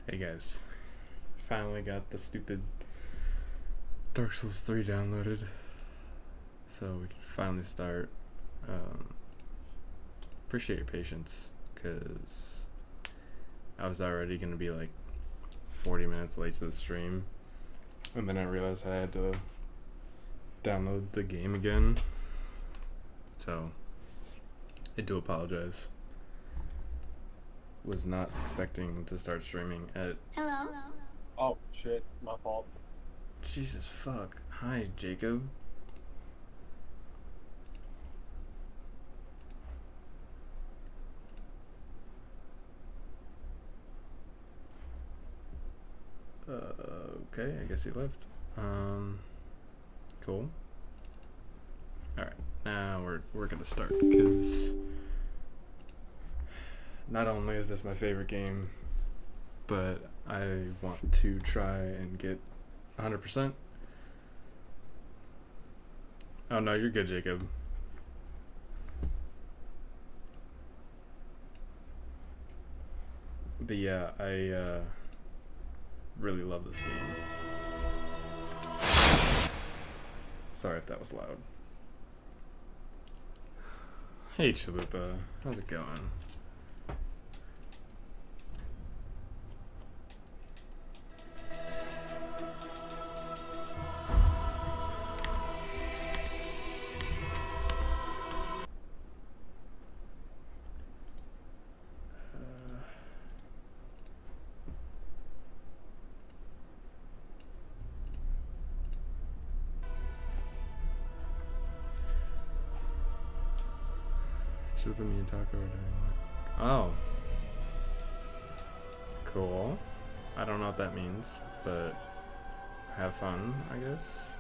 Hey guys, finally got the stupid Dark Souls 3 downloaded, so we can finally start. Um, Appreciate your patience, because I was already going to be like 40 minutes late to the stream, and then I realized I had to download the game again, so I do apologize. Was not expecting to start streaming at... Hello. Oh, shit. My fault. Jesus fuck. Hi, Jacob. Okay, I guess he left. Cool. Alright, now we're gonna start, because not only is this my favorite game, but I want to try and get 100%. Oh no, you're good, Jacob. But yeah, I really love this game. Sorry if that was loud. Hey Chalupa, how's it going? Chalupa, me and Taco are doing what? Oh. Cool. I don't know what that means, but have fun, I guess.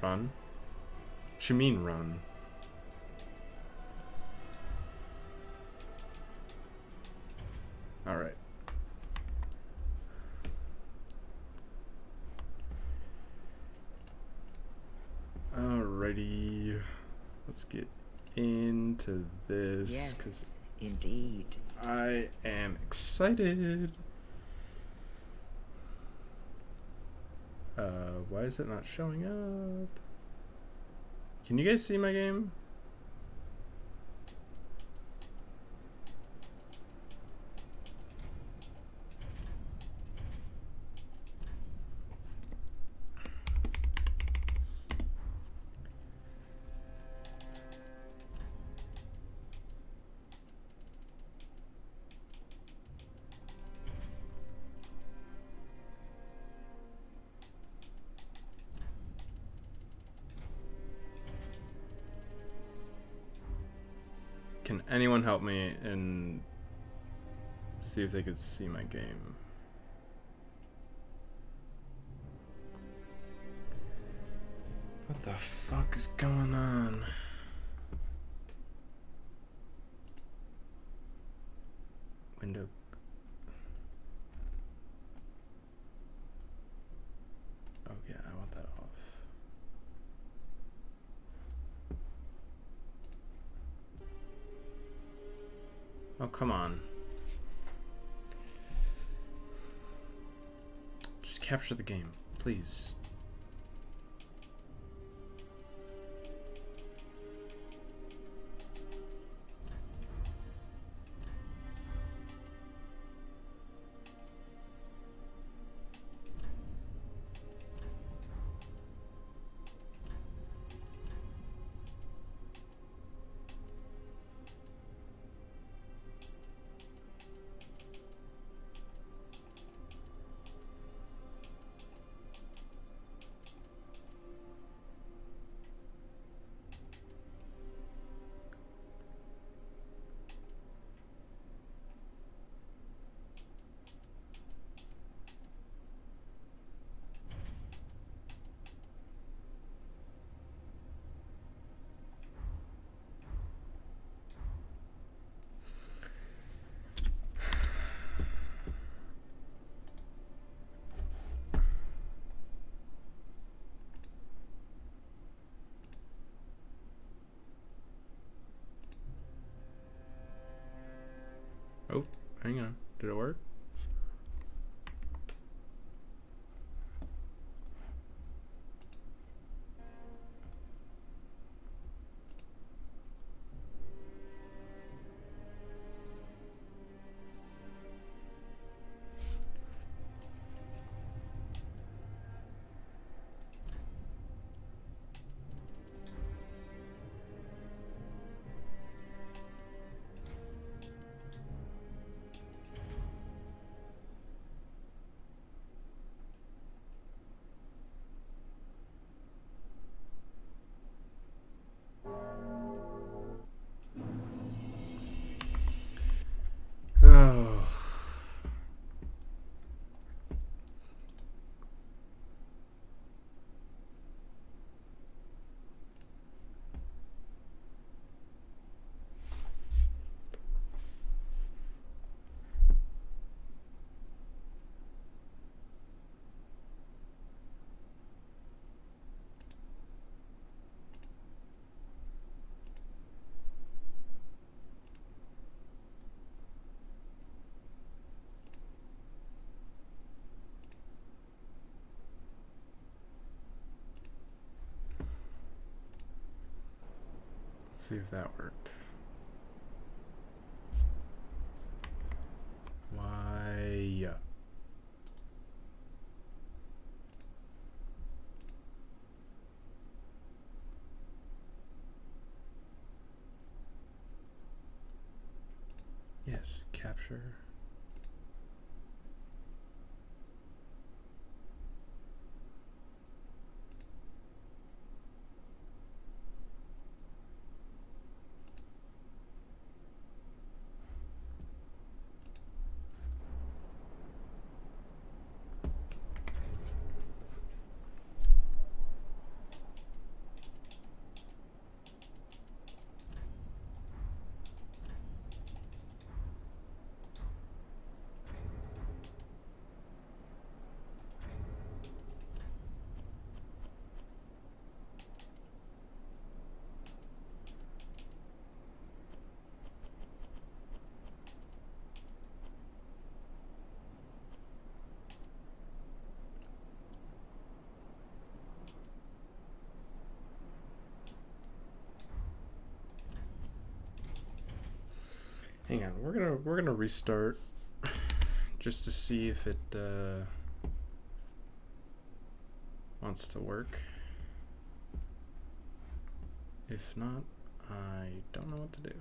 Run? What you mean run? Alright. Alrighty. Let's get into this. Yes, indeed. I am excited. Why is it not showing up? Can you guys see my game? Can anyone help me and see if they could see my game? What the fuck is going on? Window. Oh yeah, I want that off. Oh, come on. Just capture the game, please. Oh, hang on. Did it work? Oh. Let's see if that worked. Why? Yes, capture. Hang on, we're gonna restart just to see if it wants to work. If not, I don't know what to do.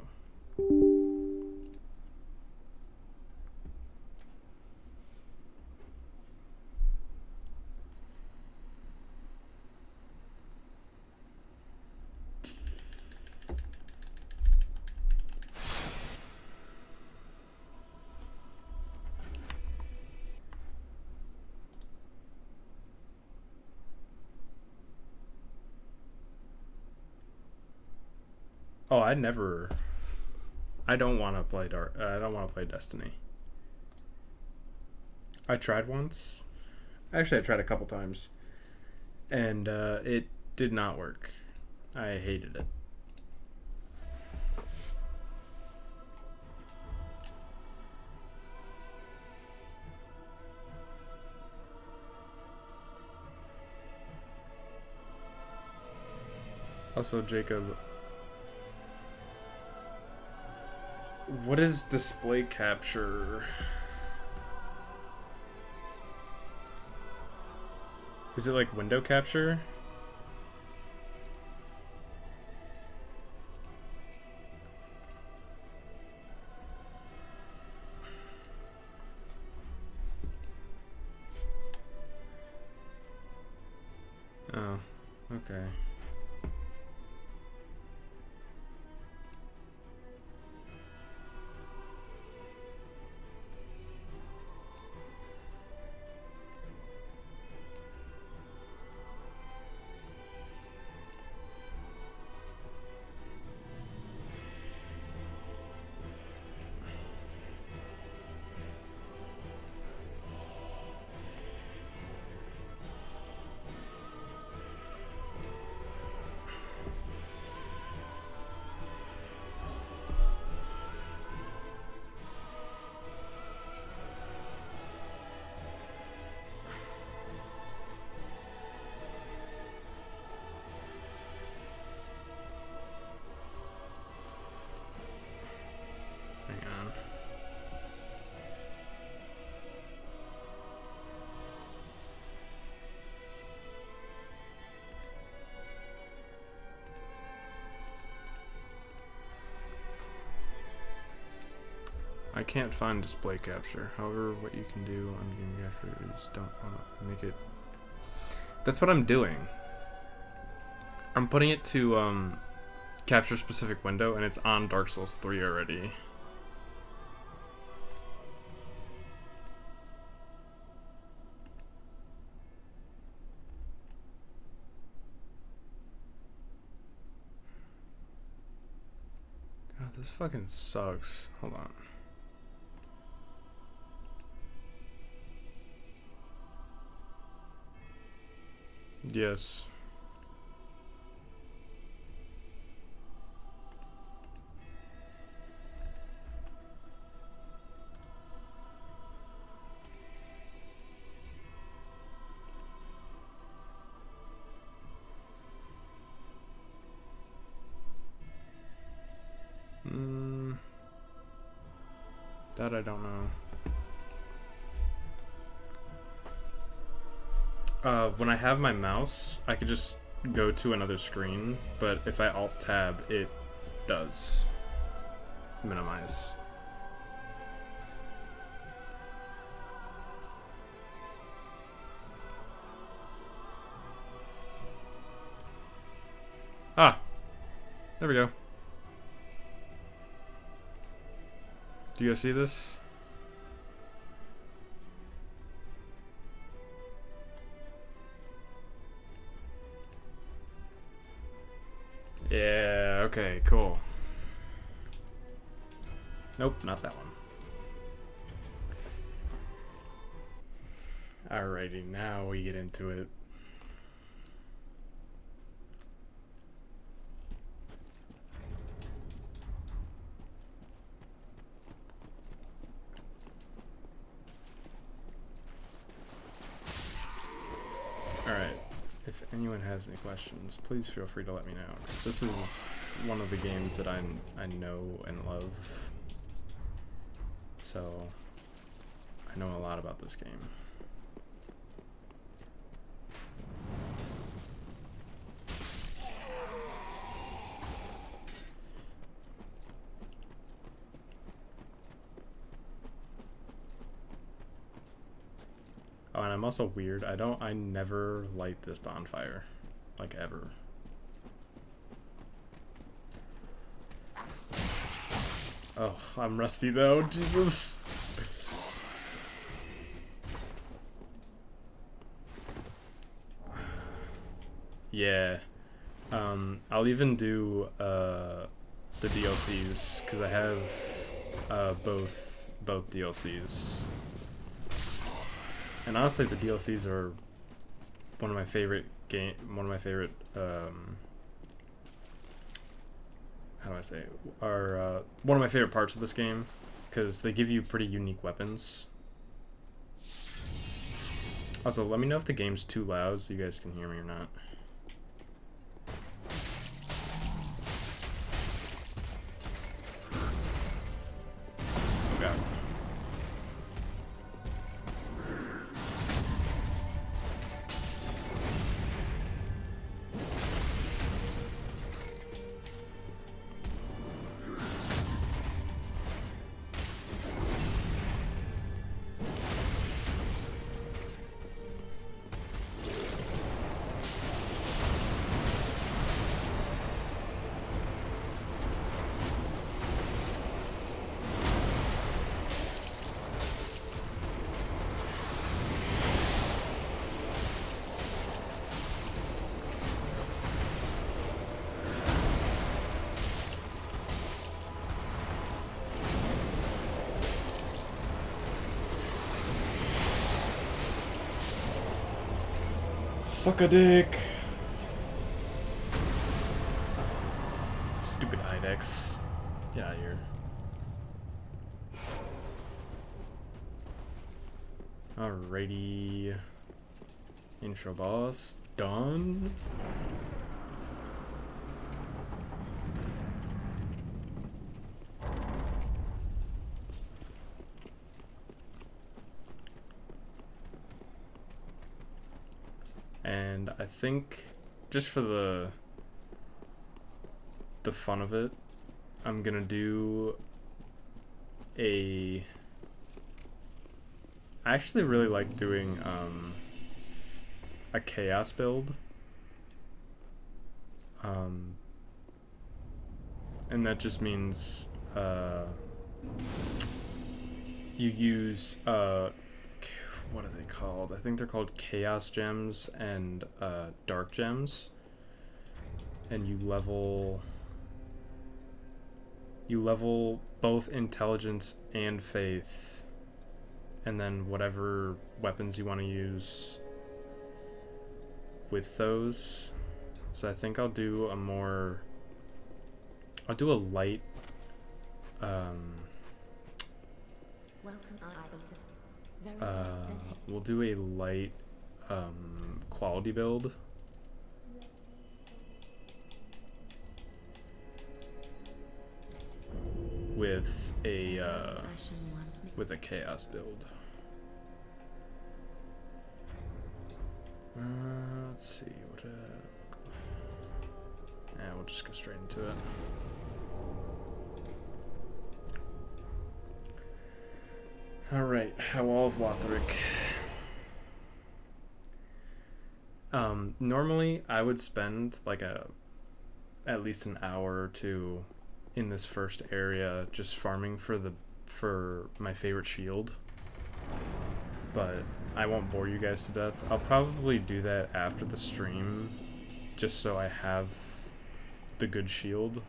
Oh, I don't want to play I don't want to play Destiny. I tried once. Actually, I tried a couple times, and it did not work. I hated it. Also, Jacob, what is display capture? Is it like window capture? Oh, okay. I can't find display capture. However, what you can do on game capture is don't want to make it. That's what I'm doing. I'm putting it to capture specific window, and it's on Dark Souls 3 already. God, this fucking sucks. Hold on. Yes. That I don't know. When I have my mouse, I could just go to another screen, but if I Alt-Tab, it does minimize. Ah! There we go. Do you guys see this? Yeah, okay, cool. Nope, not that one. Alrighty, now we get into it. Alright, if anyone has any questions, please feel free to let me know. This is one of the games that I know and love. So, I know a lot about this game. Oh, and I'm also weird. I never light this bonfire. Like, ever. Oh, I'm rusty though, Jesus. Yeah. I'll even do, the DLCs, because I have, both DLCs. And honestly, the DLCs are one of my favorite how do I say it? Are one of my favorite parts of this game, because they give you pretty unique weapons. Also, let me know if the game's too loud so you guys can hear me or not. Oh god. Suck a dick. Stupid IDEX. Get out of here. Alrighty. Intro boss done. And I think, just for the fun of it, I'm gonna do I actually really like doing a chaos build. And that just means you use what are they called? I think they're called chaos gems and dark gems, and you level both intelligence and faith, and then whatever weapons you want to use with those. So I think I'll do a light we'll do a light quality build. With a chaos build. Let's see what. Yeah, we'll just go straight into it. All right, Howell of Lothric. Normally I would spend like at least an hour or two in this first area just farming for my favorite shield, but I won't bore you guys to death. I'll probably do that after the stream just so I have the good shield.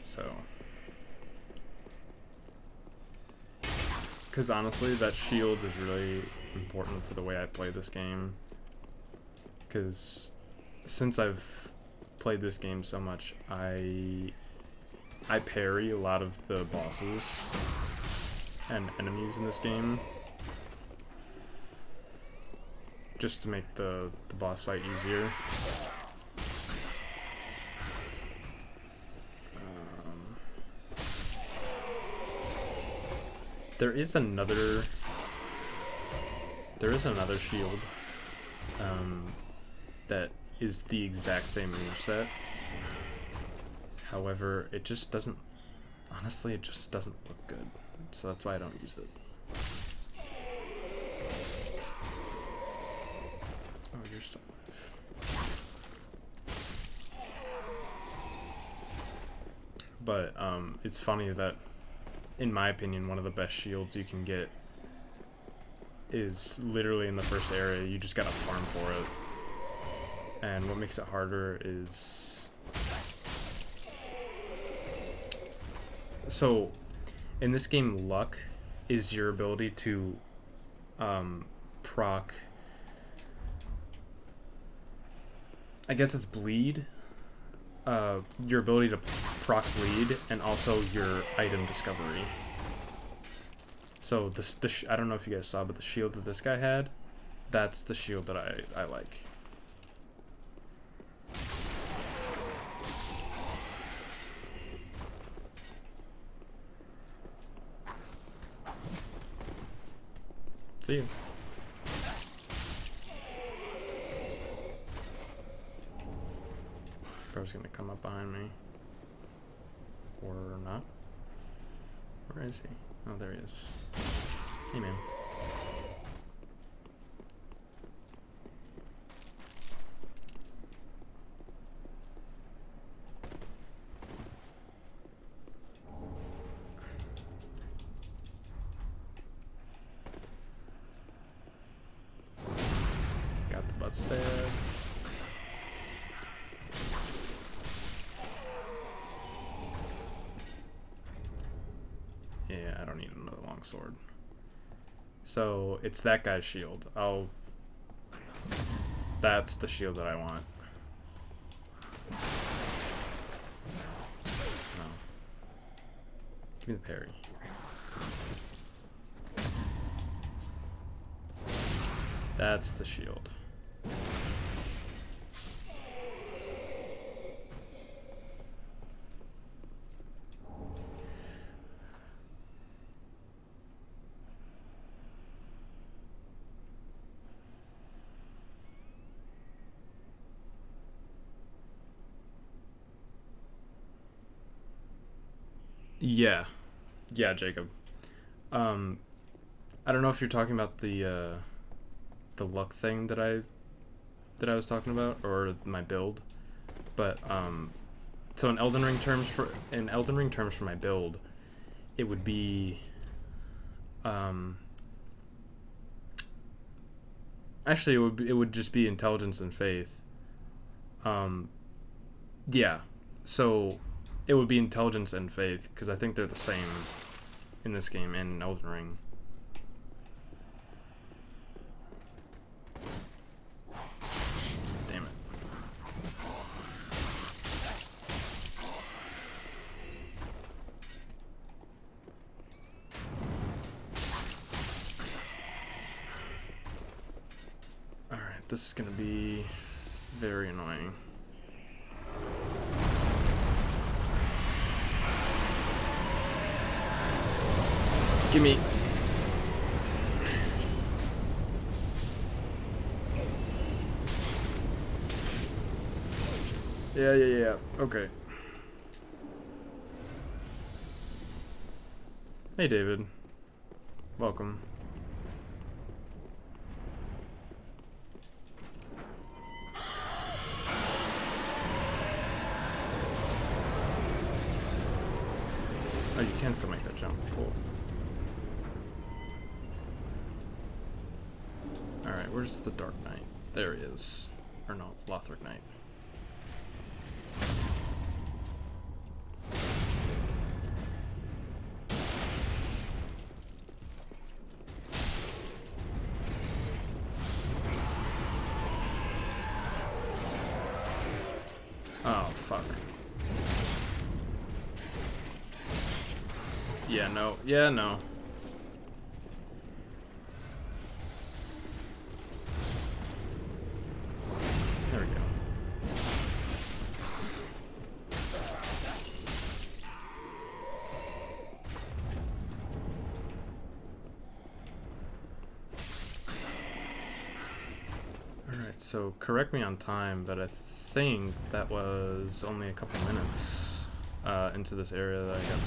So, because honestly that shield is really important for the way I play this game. Because since I've played this game so much, I parry a lot of the bosses and enemies in this game just to make the boss fight easier. There is another shield that is the exact same moveset. However, it just doesn't, honestly, it just doesn't look good. So that's why I don't use it. Oh, you're still alive. But it's funny that, in my opinion, one of the best shields you can get is literally in the first area. You just gotta farm for it. And what makes it harder is... So, in this game, luck is your ability to proc... I guess it's bleed. Your ability to proc bleed, and also your item discovery. So I don't know if you guys saw, but the shield that this guy had, that's the shield that I like. See you. Bro's gonna come up behind me. Or not. Where is he? Oh, there he is. Hey, man. Got the butt stab. Yeah, I don't need another longsword. So, it's that guy's shield. That's the shield that I want. No. Give me the parry. That's the shield. Yeah. Yeah, Jacob. I don't know if you're talking about the luck thing that I was talking about, or my build, but so in Elden Ring terms for my build, it would be um actually it would just be intelligence and faith. Um yeah. So it would be intelligence and faith because I think they're the same in this game and in Elden Ring. Damn it. Alright, this is gonna be very annoying. Gimme. Yeah. Okay. Hey, David. Welcome. Oh, you can still make that jump. Cool. Alright, where's the Dark Knight? There he is. Or no, Lothric Knight. Oh, fuck. Yeah, no. Yeah, no. There we go. Alright, so correct me on time, but I think that was only a couple minutes into this area that I got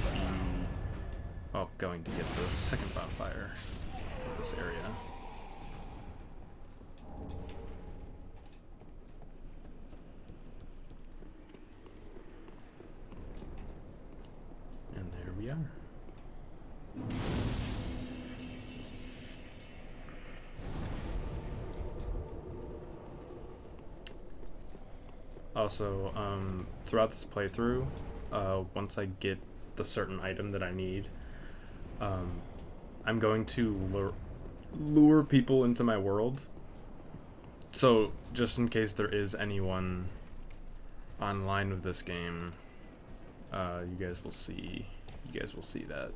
going to get the second bonfire of this area. And there we are. Also, throughout this playthrough, once I get the certain item that I need, I'm going to lure people into my world. So, just in case there is anyone online with this game, you guys will see that.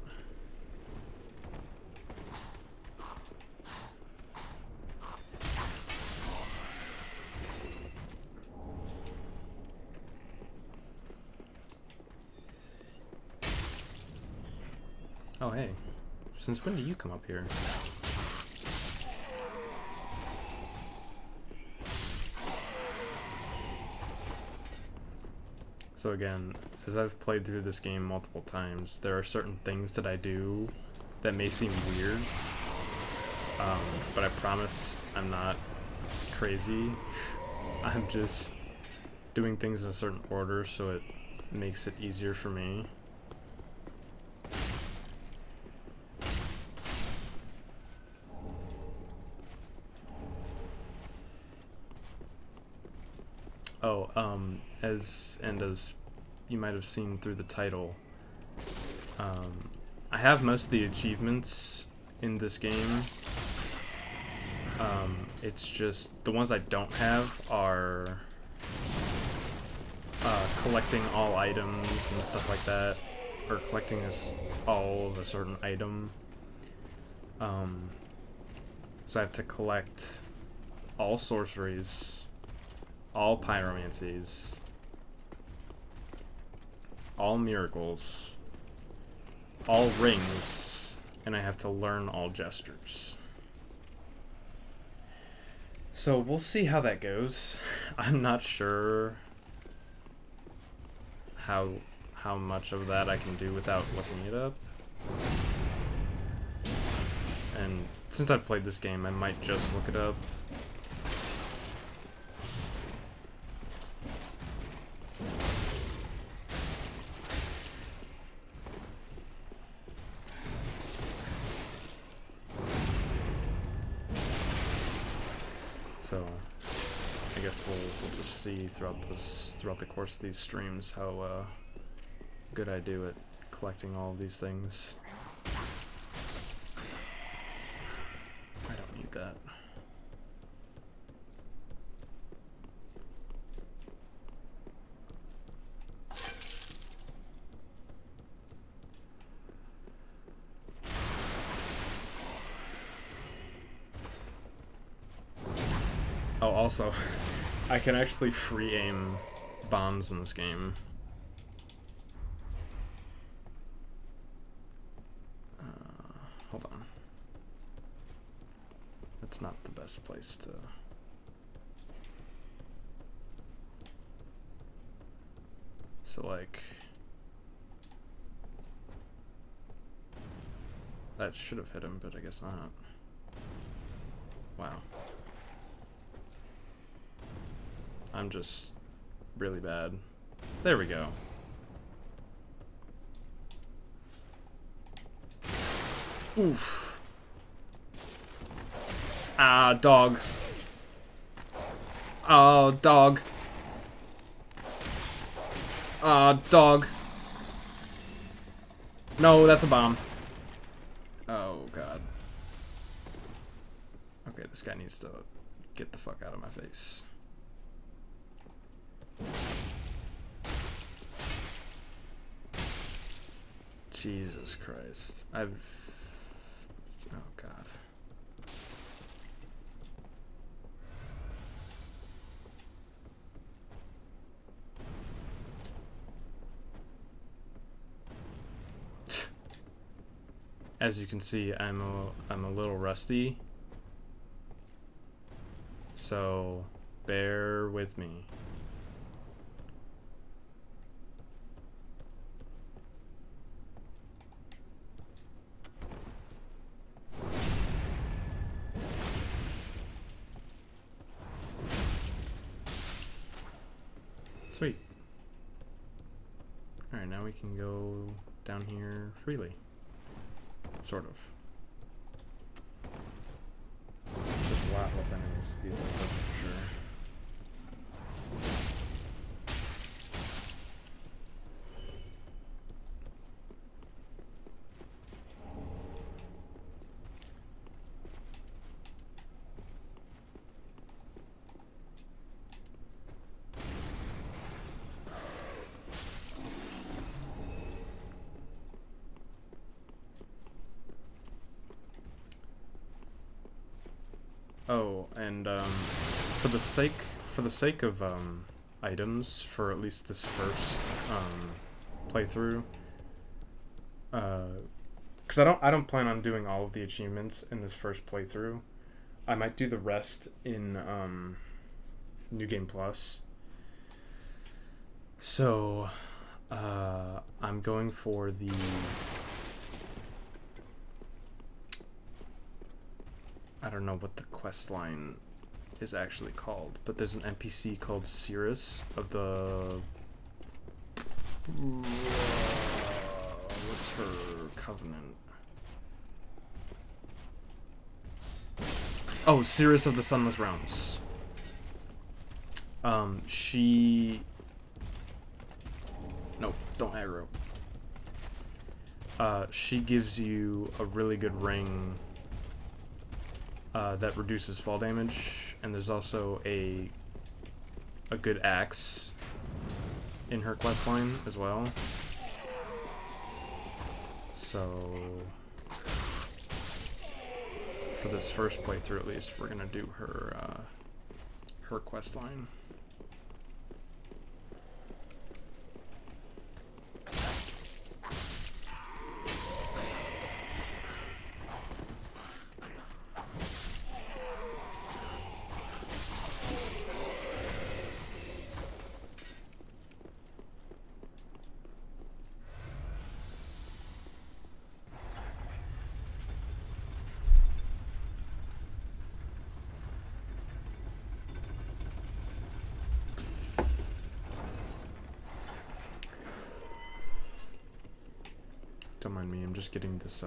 Oh, hey. Since when do you come up here? So again, as I've played through this game multiple times, there are certain things that I do that may seem weird, but I promise I'm not crazy. I'm just doing things in a certain order so it makes it easier for me. Oh, as you might have seen through the title, I have most of the achievements in this game. It's just the ones I don't have are collecting all items and stuff like that, or collecting all of a certain item. So I have to collect all sorceries, all pyromancies, all miracles, all rings, and I have to learn all gestures. So we'll see how that goes. I'm not sure how how much of that I can do without looking it up. And since I've played this game, I might just look it up. So I guess we'll just see throughout the course of these streams how good I do at collecting all of these things. I don't need that. Oh, also, I can actually free aim bombs in this game. Hold on. That's not the best place to... So, like... That should have hit him, but I guess not. Wow. I'm just really bad. There we go. Oof. Ah, dog. Oh, dog. Ah, dog. No, that's a bomb. Oh, God. Okay, this guy needs to get the fuck out of my face. Jesus Christ. Oh, God. As you can see, I'm a little rusty. So, bear with me. Sweet. Alright, now we can go down here freely. Sort of. There's a lot less enemies to deal with, that's for sure. Oh, and for the sake of items for at least this first playthrough, because I don't plan on doing all of the achievements in this first playthrough. I might do the rest in New Game Plus. So I'm going for the I don't know what the quest line is actually called, but there's an NPC called Cirrus of the... what's her covenant? Oh, Cirrus of the Sunless Realms. She... Nope, don't aggro. She gives you a really good ring that reduces fall damage, and there's also a good axe in her questline as well. So for this first playthrough, at least, we're gonna do her questline. mind me. I'm just getting this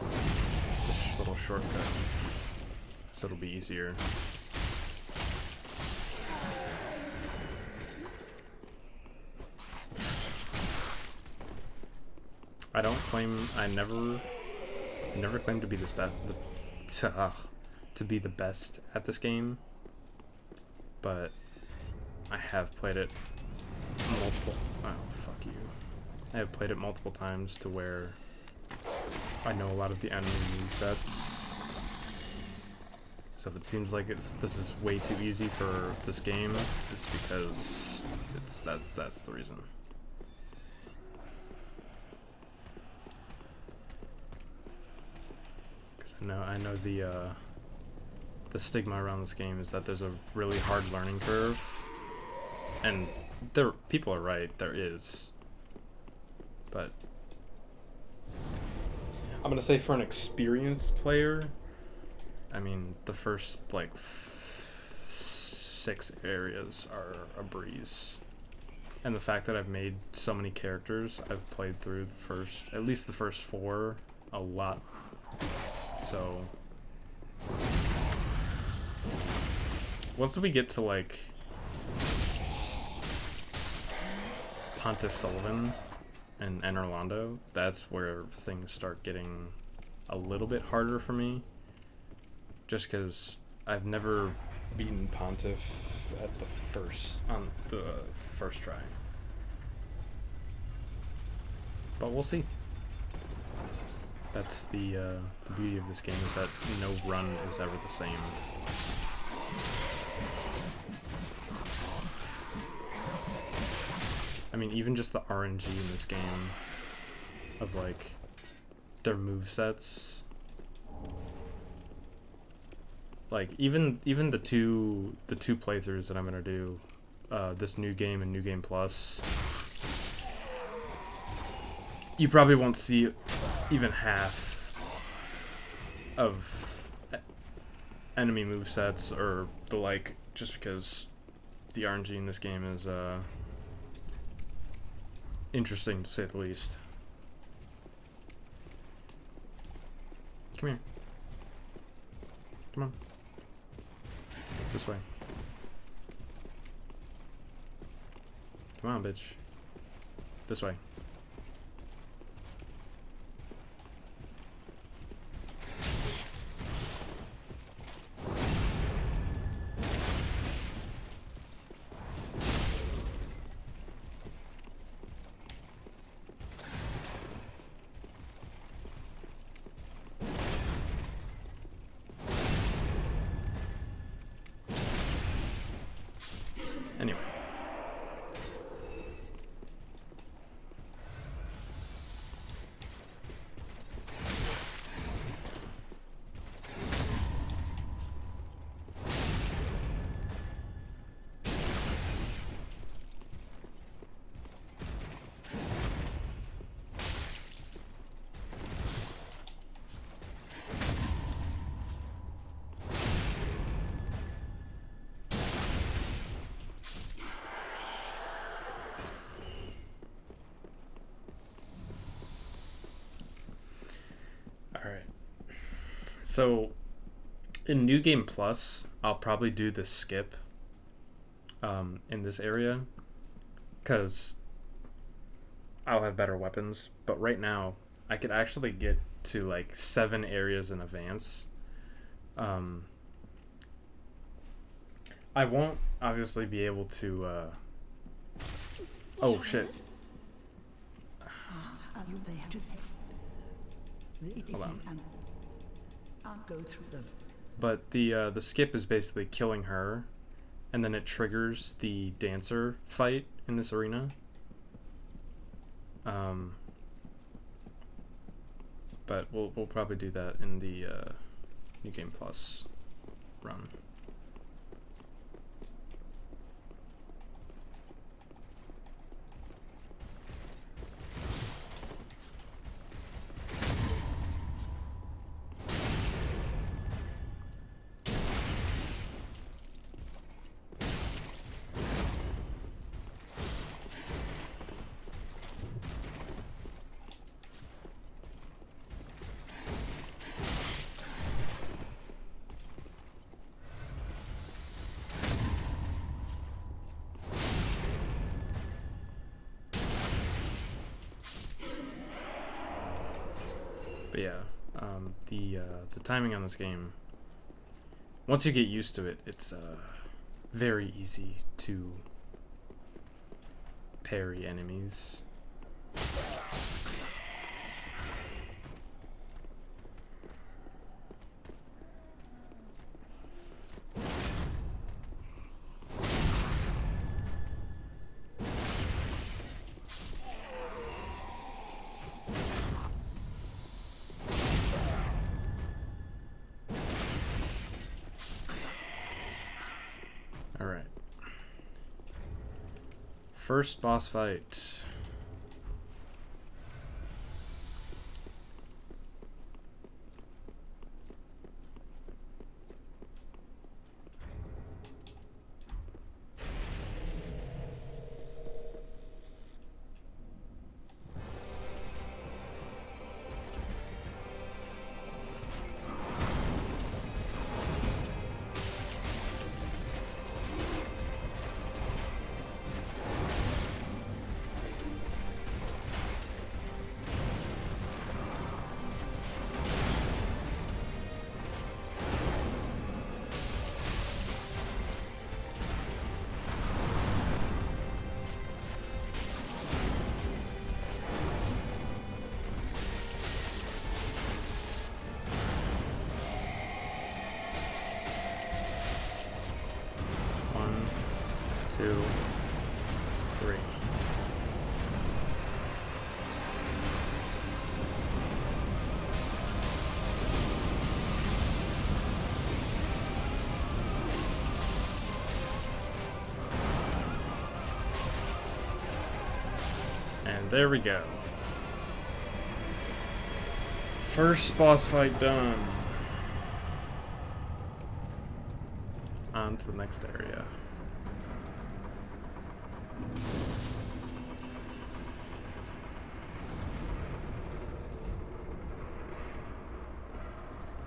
this little shortcut, so it'll be easier. I don't claim. I never claimed to be this to be the best at this game, but I have played it multiple. Oh, fuck you! I have played it multiple times to where I know a lot of the enemy movesets. So if it seems like this is way too easy for this game, it's because that's the reason. I know the stigma around this game is that there's a really hard learning curve, and people are right, there is. But I'm gonna say for an experienced player, I mean the first like 6 areas are a breeze, and the fact that I've made so many characters, I've played through at least the first 4 a lot. So once we get to like Pontiff Sullivan and Orlando, that's where things start getting a little bit harder for me, just because I've never beaten Pontiff on the first try. But we'll see. That's the beauty of this game, is that no run is ever the same. I mean, even just the RNG in this game of like their movesets, like even the two playthroughs that I'm gonna do, this new game and New Game Plus, you probably won't see even half of enemy movesets or the like, just because the RNG in this game is interesting to say the least. Come here. Come on. This way. Come on, bitch. This way. Anyway. Alright. So, in New Game Plus, I'll probably do the skip in this area, because I'll have better weapons. But right now, I could actually get to like 7 areas in advance. I won't obviously be able to oh shit. Hold on. I'll go through them. But the skip is basically killing her, and then it triggers the dancer fight in this arena. But we'll probably do that in the New Game Plus run. But yeah, the timing on this game, once you get used to it, it's very easy to parry enemies. Alright. First boss fight. One, two, three. And there we go. First boss fight done. On to the next area.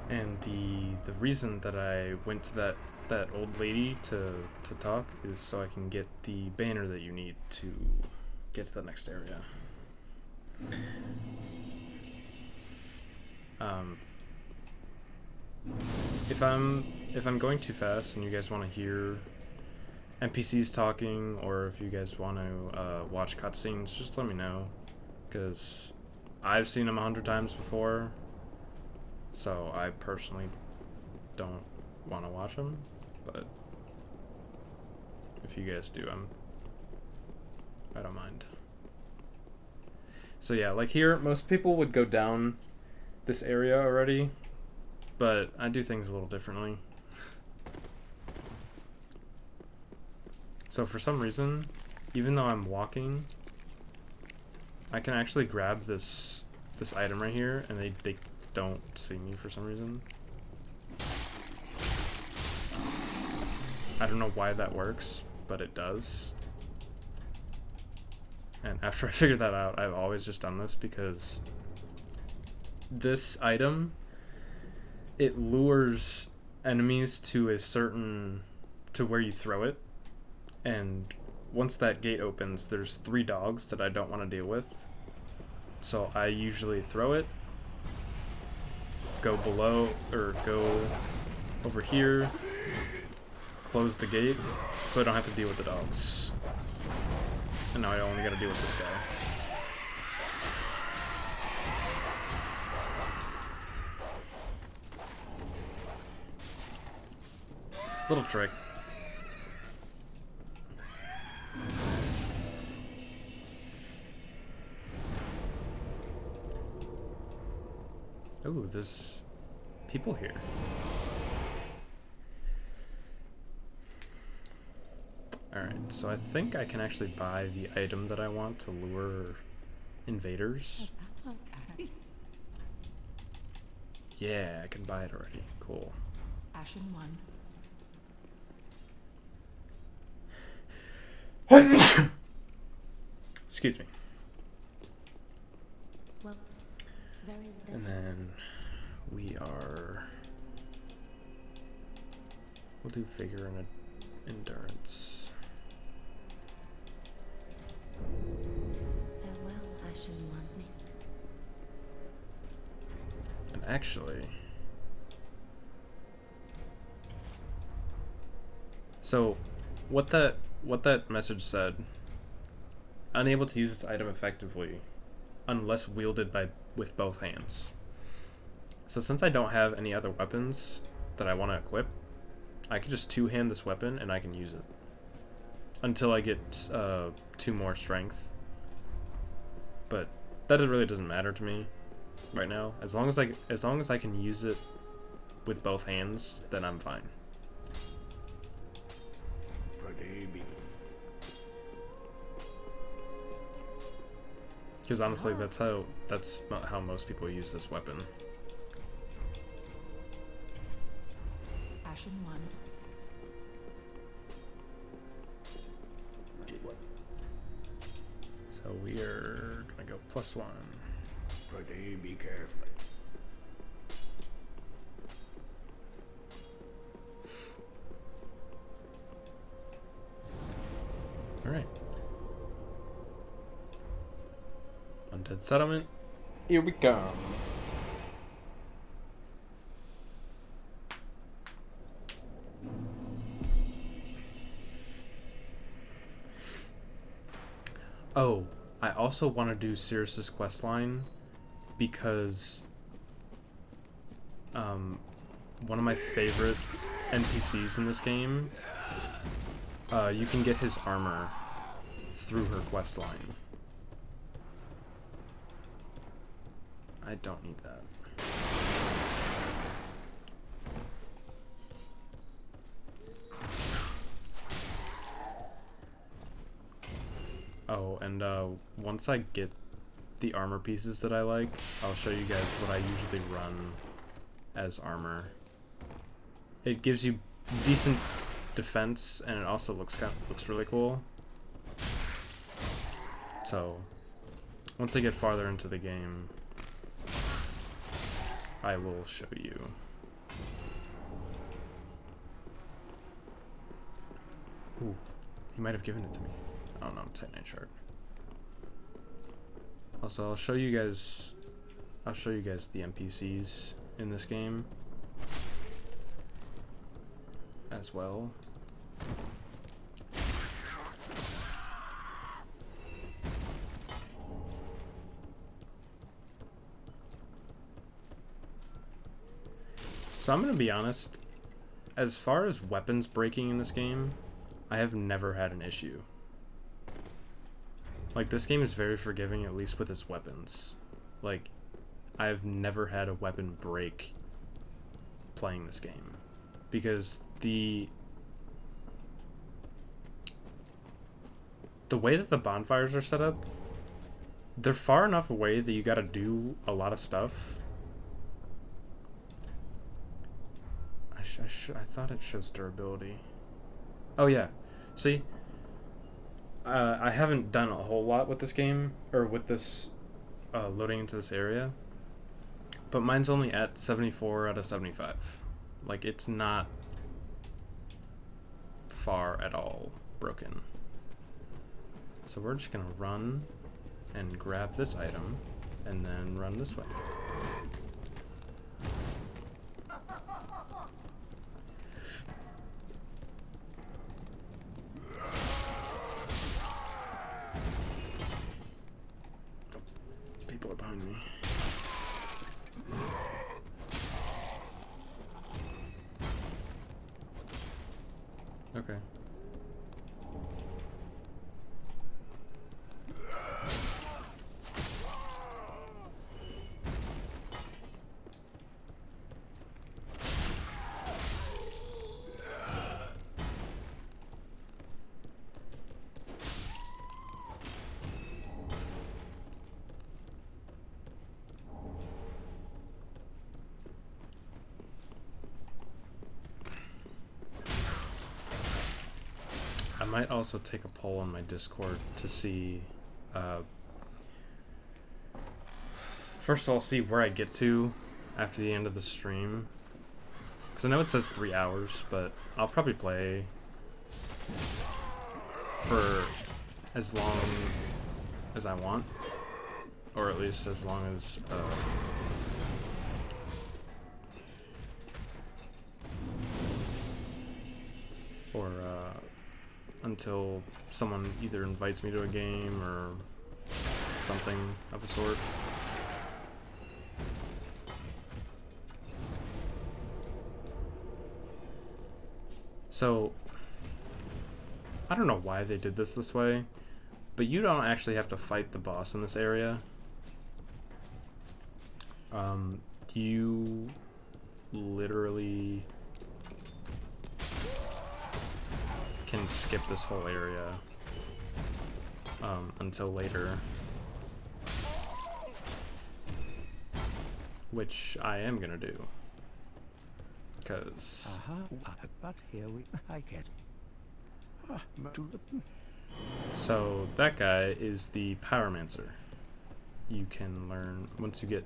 And the reason that I went to that old lady to talk is so I can get the banner that you need to get to the next area. If I'm going too fast and you guys want to hear NPCs talking, or if you guys want to watch cutscenes, just let me know, because I've seen them 100 times before, so I personally don't want to watch them, but if you guys do, I don't mind. So yeah, like here, most people would go down this area already, but I do things a little differently. So for some reason, even though I'm walking, I can actually grab this item right here, and they don't see me for some reason. I don't know why that works, but it does. And after I figured that out, I've always just done this because this item, it lures enemies to where you throw it. And once that gate opens, there's 3 dogs that I don't want to deal with. So I usually throw it, go below, or go over here, close the gate, so I don't have to deal with the dogs. And now I only gotta deal with this guy. Little trick. Ooh, there's people here. Alright, so I think I can actually buy the item that I want to lure invaders. Yeah, I can buy it already. Cool. Ashen one. Excuse me. Well, very well. And then we'll do vigor and endurance. Farewell, Ashen One. Actually. So, what that message said, unable to use this item effectively unless wielded with both hands. So since I don't have any other weapons that I want to equip, I can just two-hand this weapon and I can use it until I get 2 more strength. But that really doesn't matter to me right now. As long as I can use it with both hands, then I'm fine. Because honestly, that's how most people use this weapon. Ashen one. So we are gonna go +1. Be careful. All right. Undead Settlement. Here we come. Oh, I also want to do Cirrus's questline because one of my favorite NPCs in this game, you can get his armor through her questline. I don't need that. Oh, and once I get the armor pieces that I like, I'll show you guys what I usually run as armor. It gives you decent defense, and it also looks really cool. So, once I get farther into the game, I will show you. Ooh, he might have given it to me. I don't know, Titanite shard. Also, I'll show you guys the NPCs in this game as well. So I'm gonna be honest, as far as weapons breaking in this game, I have never had an issue. Like, this game is very forgiving, at least with its weapons. Like, I've never had a weapon break playing this game. Because the way that the bonfires are set up, they're far enough away that you gotta do a lot of stuff. I thought it shows durability. Oh yeah, see? I haven't done a whole lot with this game, or with this loading into this area, but mine's only at 74 out of 75. Like, it's not far at all broken. So we're just gonna run and grab this item, and then run this way. People are behind me. Okay. I might also take a poll on my Discord to see, first of all, see where I get to after the end of the stream. Because I know it says 3 hours, but I'll probably play for as long as I want. Or at least as long as or until someone either invites me to a game or something of the sort. So, I don't know why they did this way, but you don't actually have to fight the boss in this area. You literally can skip this whole area until later, which I am gonna do, because But here we I get. so that guy is the Pyromancer. You can learn once you get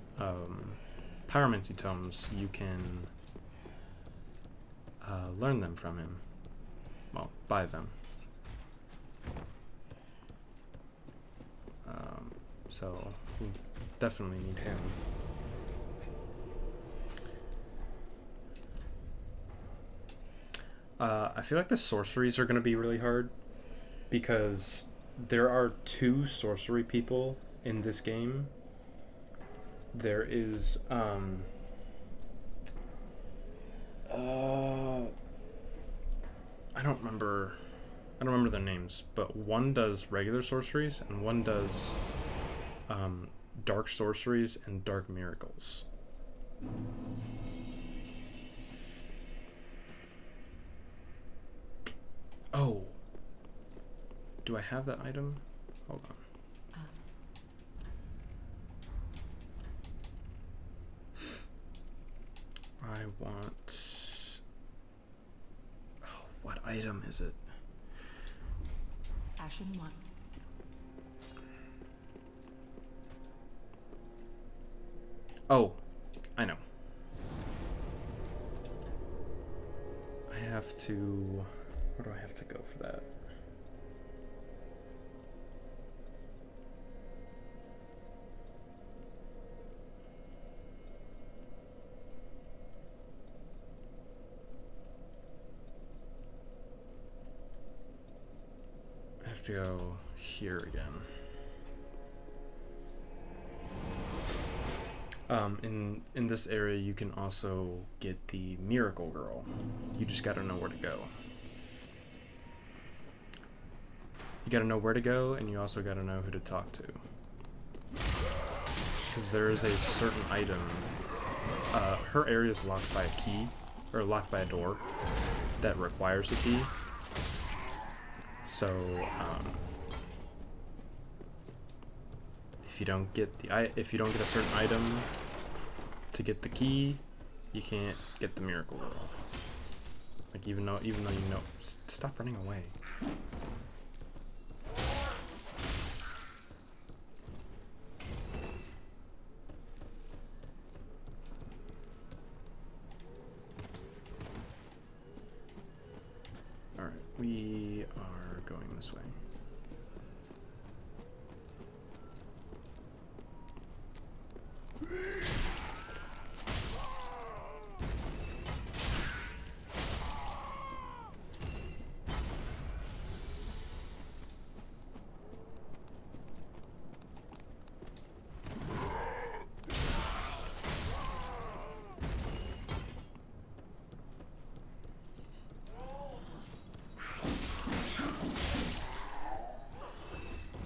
Pyromancy tomes. You can learn them from him. Well, buy them. So we definitely need him. I feel like the sorceries are going to be really hard because there are 2 sorcery people in this game. There is I don't remember their names, but one does regular sorceries and one does dark sorceries and dark miracles. Oh, do I have that item? Hold on. I want... Oh, what item is it? Ashen 1. Oh, I know. I have to... Where do I have to go for that? I have to go here again. In this area, you can also get the Miracle Girl. You just gotta know where to go. You gotta know where to go, and you also gotta know who to talk to. Because there is a certain item. Her area is locked by a key, or locked by a door that requires a key. So, if you don't get a certain item to get the key, you can't get the Miracle Girl. Like even though you know, stop running away. All right, we are going this way.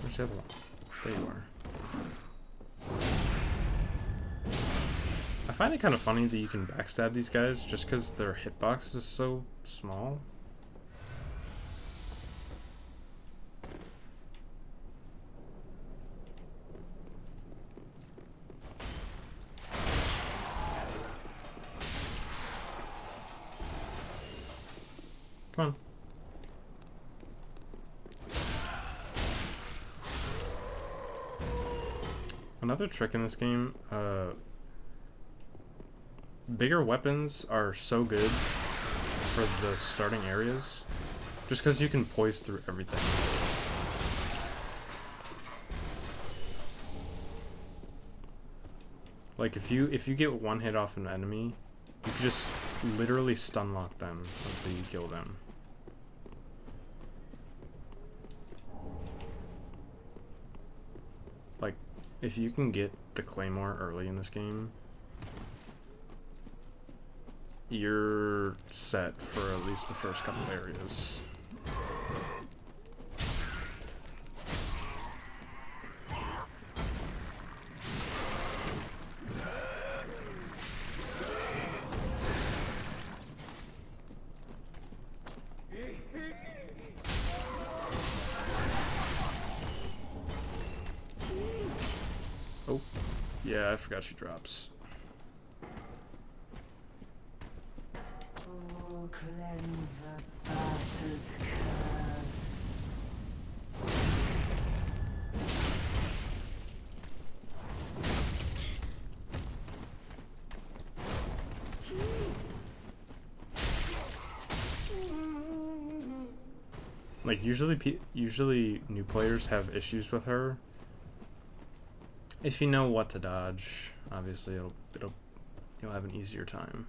Where's the other one? There you are. I find it kind of funny that you can backstab these guys just because their hitbox is so small. Come on. Another trick in this game, bigger weapons are so good for the starting areas, just because you can poise through everything. Like if you get one hit off an enemy, you can just literally stun lock them until you kill them. if you can get the Claymore early in this game, you're set for at least the first couple areas. Oh, yeah, I forgot she drops. Oh, cleanse the bastard's curse. Like usually new players have issues with her. If you know what to dodge, obviously you'll have an easier time.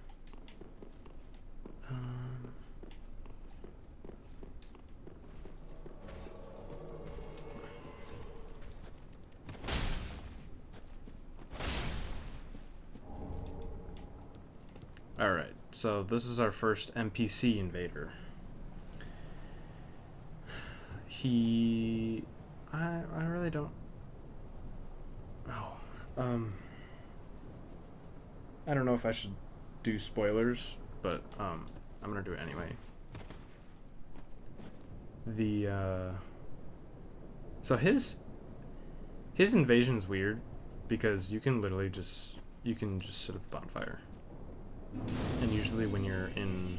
All right, so this is our first NPC invader. I really don't. Oh, I don't know if I should do spoilers, but I'm gonna do it anyway. So his invasion's weird because you can literally just sit at the bonfire, and usually when you're in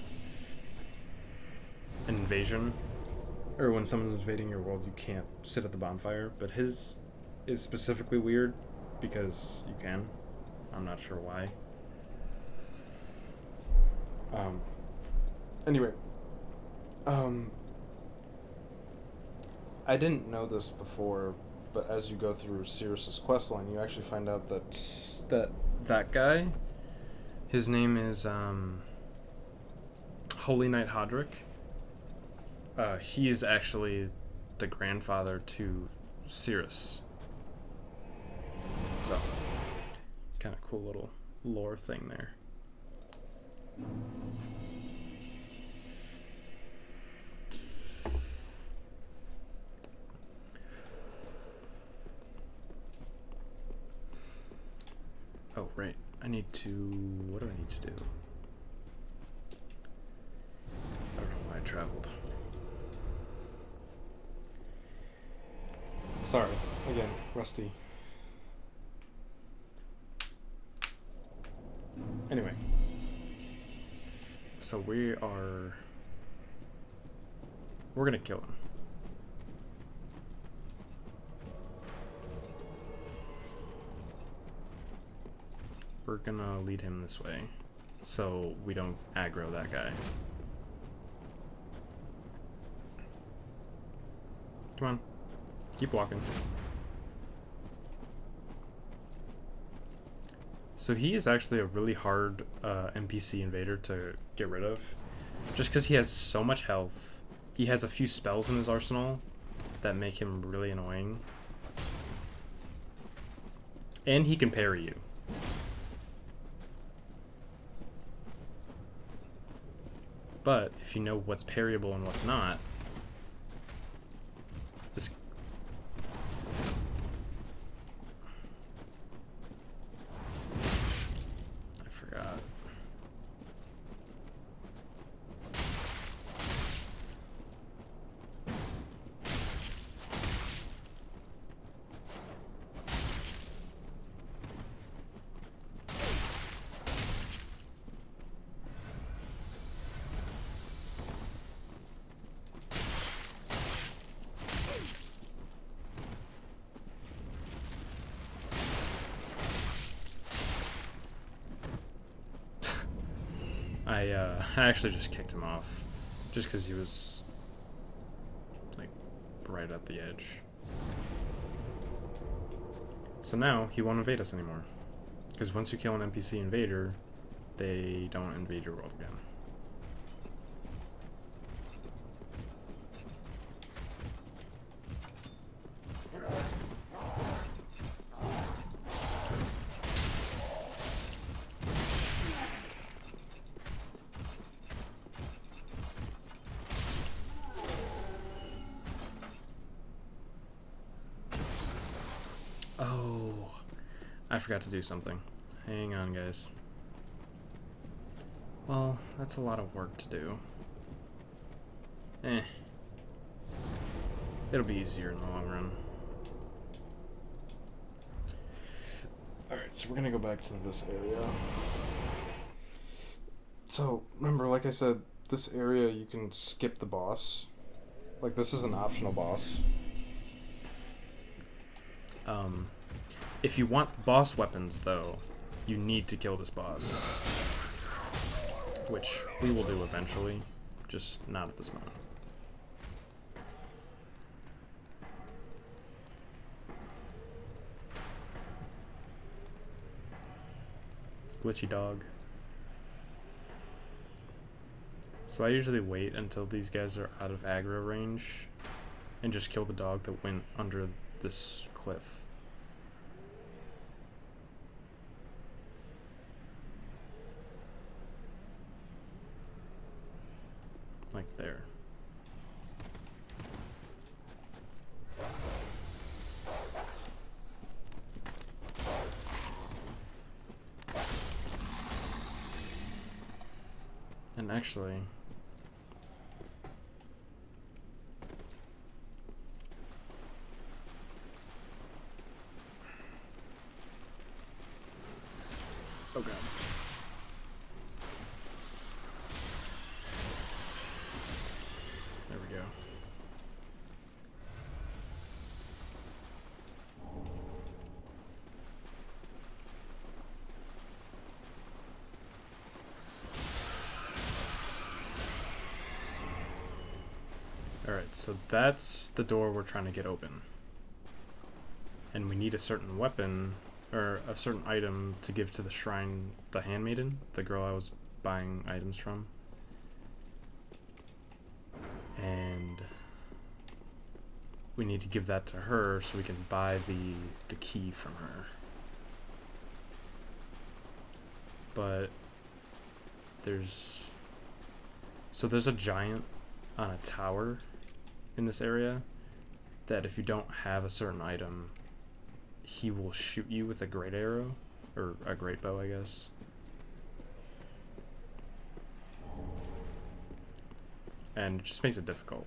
an invasion, or when someone's invading your world, you can't sit at the bonfire. But his is specifically weird because you can. I'm not sure why. Anyway, I didn't know this before, but as you go through Sirius's questline, you actually find out that guy, his name is Holy Knight Hodrick. He's actually the grandfather to Sirius. So, kind of cool little lore thing there. Oh, right. What do I need to do? I don't know why I traveled. Sorry, again, rusty. Anyway. So we're gonna kill him. We're gonna lead him this way so we don't aggro that guy. Come on. Keep walking. So he is actually a really hard NPC invader to get rid of. Just because he has so much health. He has a few spells in his arsenal that make him really annoying. And he can parry you. But if you know what's parryable and what's not, this I forgot. I actually just kicked him off, just because he was like right at the edge. So now he won't invade us anymore, because once you kill an NPC invader, they don't invade your world again. I forgot to do something. Hang on, guys. Well, that's a lot of work to do. It'll be easier in the long run. Alright, so we're gonna go back to this area. So, remember, like I said, this area you can skip the boss. Like, this is an optional boss. If you want boss weapons, though, you need to kill this boss. Which we will do eventually, just not at this moment. Glitchy dog. So I usually wait until these guys are out of aggro range and just kill the dog that went under this cliff. Like there. And actually, oh god. There we go. Alright, so that's the door we're trying to get open. And we need a certain weapon, or a certain item to give to the shrine, the handmaiden, the girl I was buying items from. And we need to give that to her so we can buy the key from her. But there's a giant on a tower in this area that if you don't have a certain item, he will shoot you with a great arrow, or a great bow, I guess. And it just makes it difficult.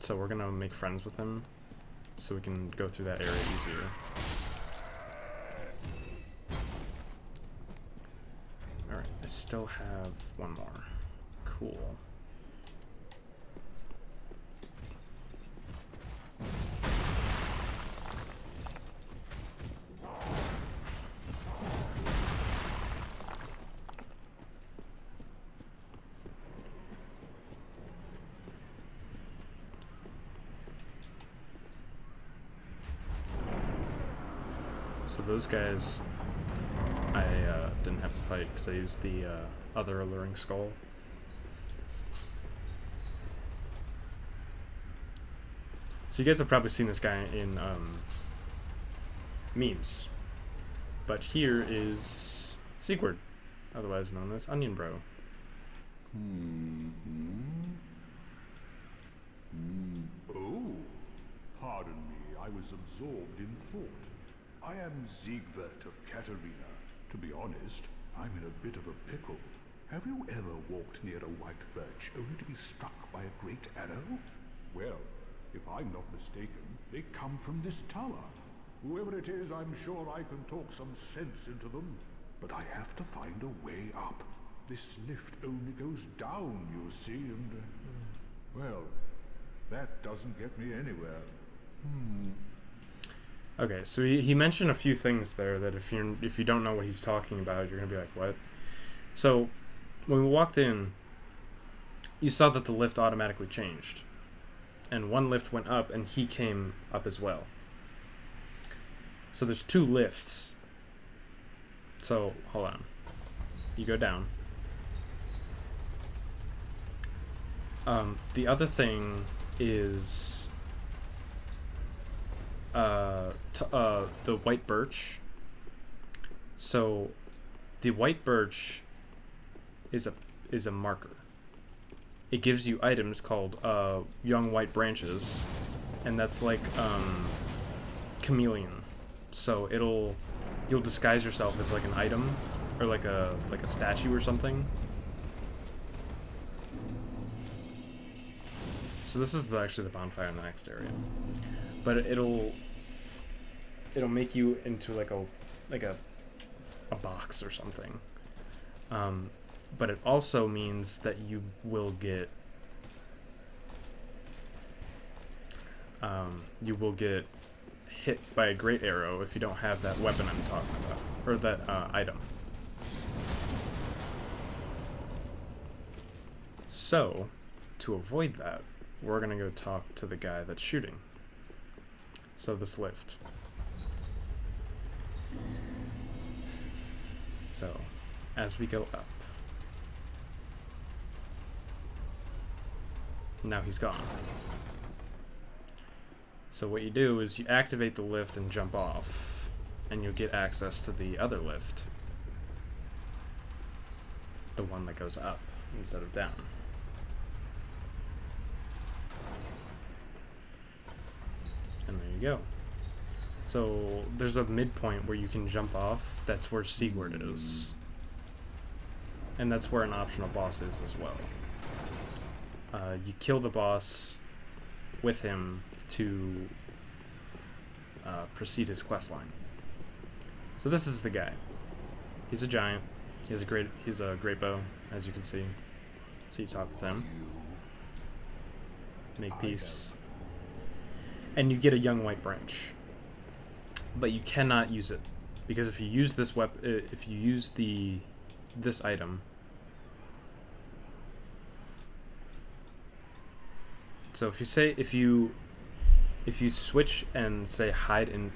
So we're gonna make friends with him so we can go through that area easier. Alright, I still have one more. Cool. So those guys, I didn't have to fight because I used the other alluring skull. So you guys have probably seen this guy in memes. But here is Sigurd, otherwise known as Onion Bro. Oh, pardon me, I was absorbed in thought. I am Siegwart of Katarina. To be honest, I'm in a bit of a pickle. Have you ever walked near a white birch only to be struck by a great arrow? Well, if I'm not mistaken, they come from this tower. Whoever it is, I'm sure I can talk some sense into them. But I have to find a way up. This lift only goes down, you see, and... well, that doesn't get me anywhere. Okay, so he mentioned a few things there that if you don't know what he's talking about, you're gonna be like, what? So when we walked in, you saw that the lift automatically changed, and one lift went up, and he came up as well. So there's two lifts. So hold on, you go down. The other thing is the white birch. So the white birch is a marker. It gives you items called young white branches, and that's like chameleon. So you'll disguise yourself as like an item or like a statue or something. So this is actually the bonfire in the next area, but it'll make you into like a box or something. But it also means that you will get hit by a great arrow if you don't have that weapon I'm talking about, or that item. So, to avoid that, we're gonna go talk to the guy that's shooting. So this lift. So, as we go up. Now he's gone. So what you do is you activate the lift and jump off, and you'll get access to the other lift. The one that goes up instead of down. And there you go. So there's a midpoint where you can jump off. That's where Sigurd is. And that's where an optional boss is as well. You kill the boss with him to proceed his quest line. So this is the guy. He's a giant. He's a great bow, as you can see. So you talk with him. Make peace. And you get a young white branch. But you cannot use it, because if you use this this item. So if you switch and say hide in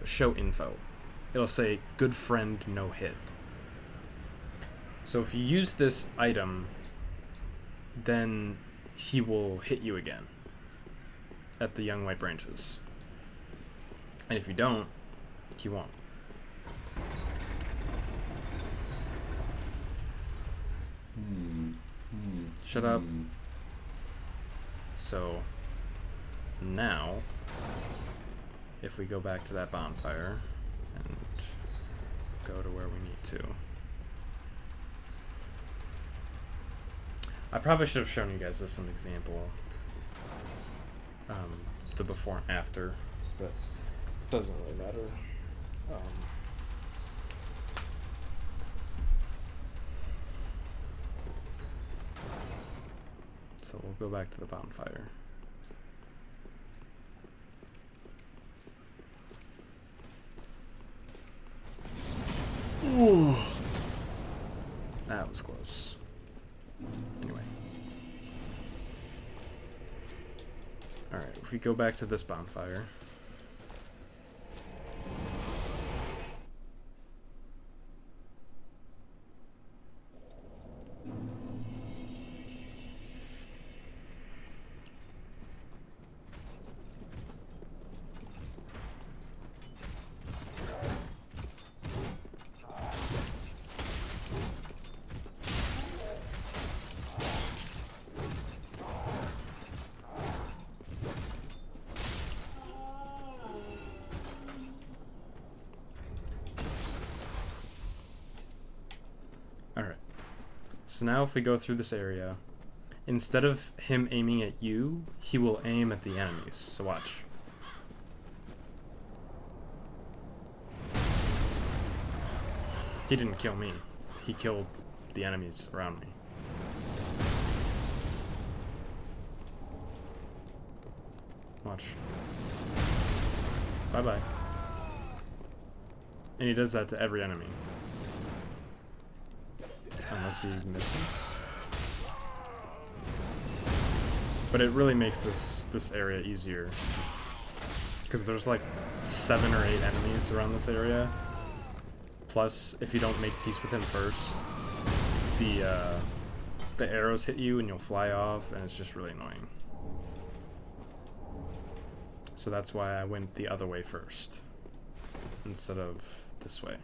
show info, it'll say good friend no hit. So if you use this item, then he will hit you again at the young white branches. And if you don't, he won't. Shut up. So now, if we go back to that bonfire and go to where we need to. I probably should have shown you guys this as an example. The before and after, but it doesn't really matter. So we'll go back to the bonfire. Ooh. That was close. Anyway. Alright, if we go back to this bonfire. So now if we go through this area, instead of him aiming at you, he will aim at the enemies. So watch. He didn't kill me. He killed the enemies around me. Watch. Bye-bye. And he does that to every enemy. Unless he misses. But it really makes this area easier. Because there's like 7 or 8 enemies around this area. Plus, if you don't make peace with him first, the arrows hit you and you'll fly off, and it's just really annoying. So that's why I went the other way first, instead of this way.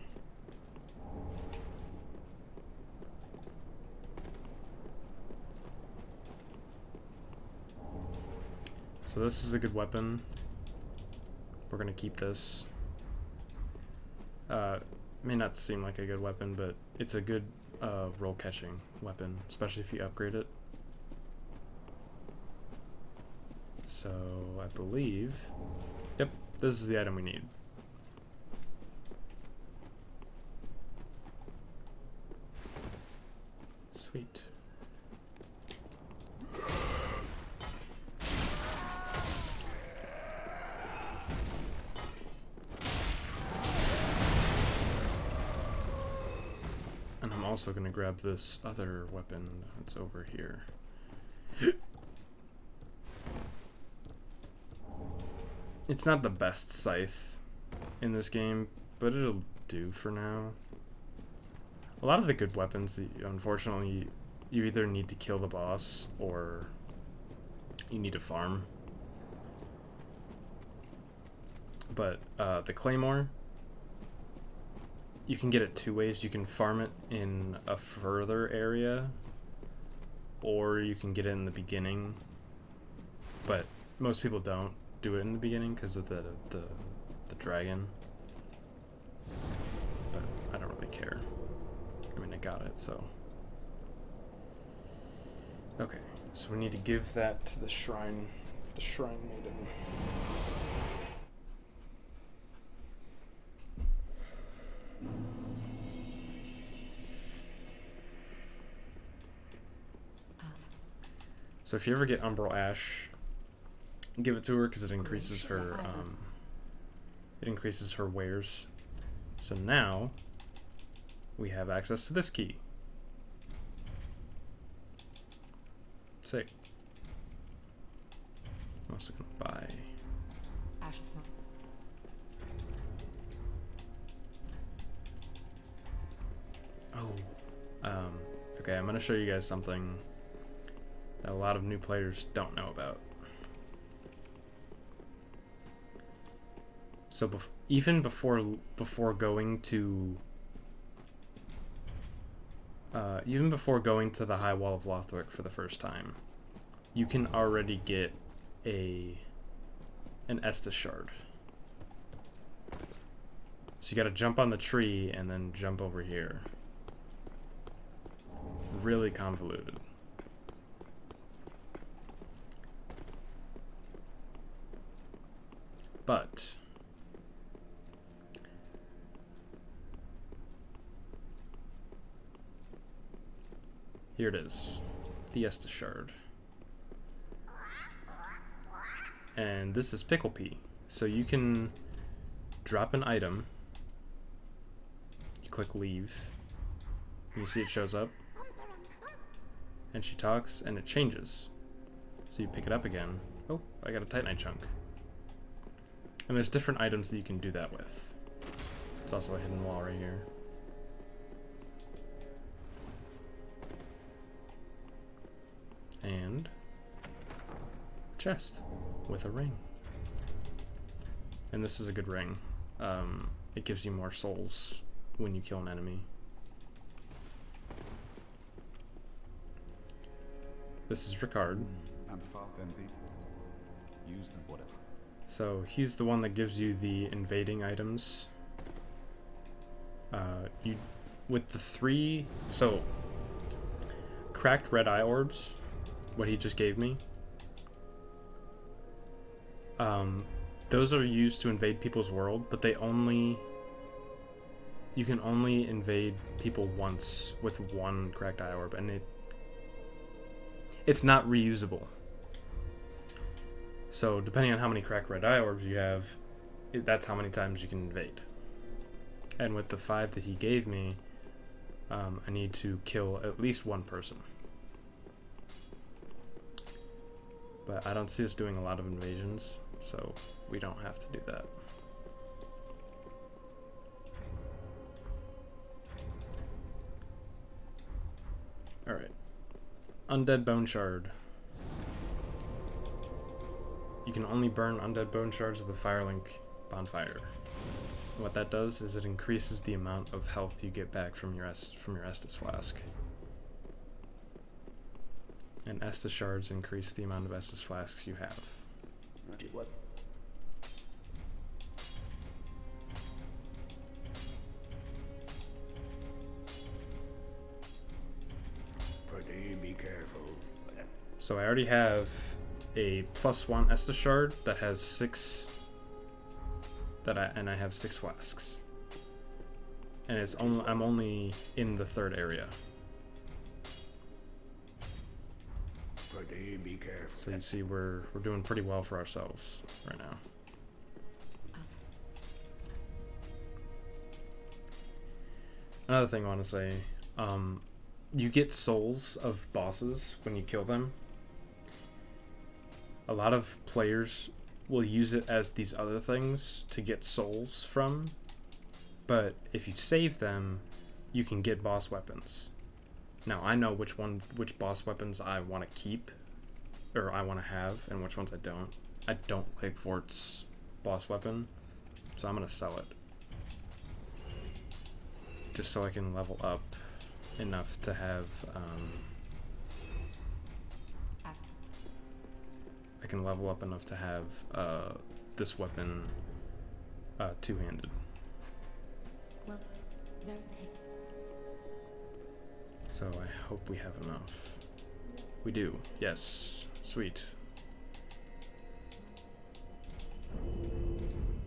So this is a good weapon. We're gonna keep this. May not seem like a good weapon, but it's a good roll catching weapon, especially if you upgrade it. So I believe, yep, this is the item we need. Sweet. And I'm also gonna grab this other weapon that's over here. It's not the best scythe in this game, but it'll do for now. A lot of the good weapons, unfortunately, you either need to kill the boss or you need to farm. But the claymore, you can get it two ways. You can farm it in a further area, or you can get it in the beginning. But most people don't do it in the beginning because of the dragon. But I don't really care. I mean, I got it, so. Okay, so we need to give that to the shrine maiden. So if you ever get Umbral Ash, give it to her because it increases her wares. So now we have access to this key. Sick. I'm also gonna buy. Okay, I'm gonna show you guys something that a lot of new players don't know about. So even before going to the High Wall of Lothric for the first time, you can already get an Estus shard. So you gotta jump on the tree and then jump over here. Really convoluted. But here it is, the Estus shard. And this is Pickle Pea. So you can drop an item, you click leave, and you see it shows up, and she talks, and it changes. So you pick it up again. Oh, I got a Titanite chunk. And there's different items that you can do that with. There's also a hidden wall right here. And a chest with a ring. And this is a good ring. It gives you more souls when you kill an enemy. This is Ricard. Use them, whatever. So he's the one that gives you the invading items. You with the 3 cracked red eye orbs, what he just gave me. Those are used to invade people's world, but you can only invade people once with one cracked eye orb, and it's not reusable. So depending on how many cracked red eye orbs you have, that's how many times you can invade. And with the 5 that he gave me, I need to kill at least one person. But I don't see us doing a lot of invasions, so we don't have to do that. Alright. Undead Bone Shard. You can only burn undead bone shards with the Firelink bonfire. What that does is it increases the amount of health you get back from your Estus flask. And Estus shards increase the amount of Estus flasks you have. What? careful. So I already have a +1 Estus shard that has 6 and I have 6 flasks. And I'm only in the 3rd area. Be careful. So you see we're doing pretty well for ourselves right now. Another thing I want to say, you get souls of bosses when you kill them. A lot of players will use it as these other things to get souls from, but if you save them, you can get boss weapons. Now I know which boss weapons I want to keep, or I want to have, and which ones I don't. I don't like Vort's boss weapon, so I'm gonna sell it. Just so I can level up enough to have, I can level up enough to have this weapon two-handed. Well, very big. So I hope we have enough. We do. Yes. Sweet.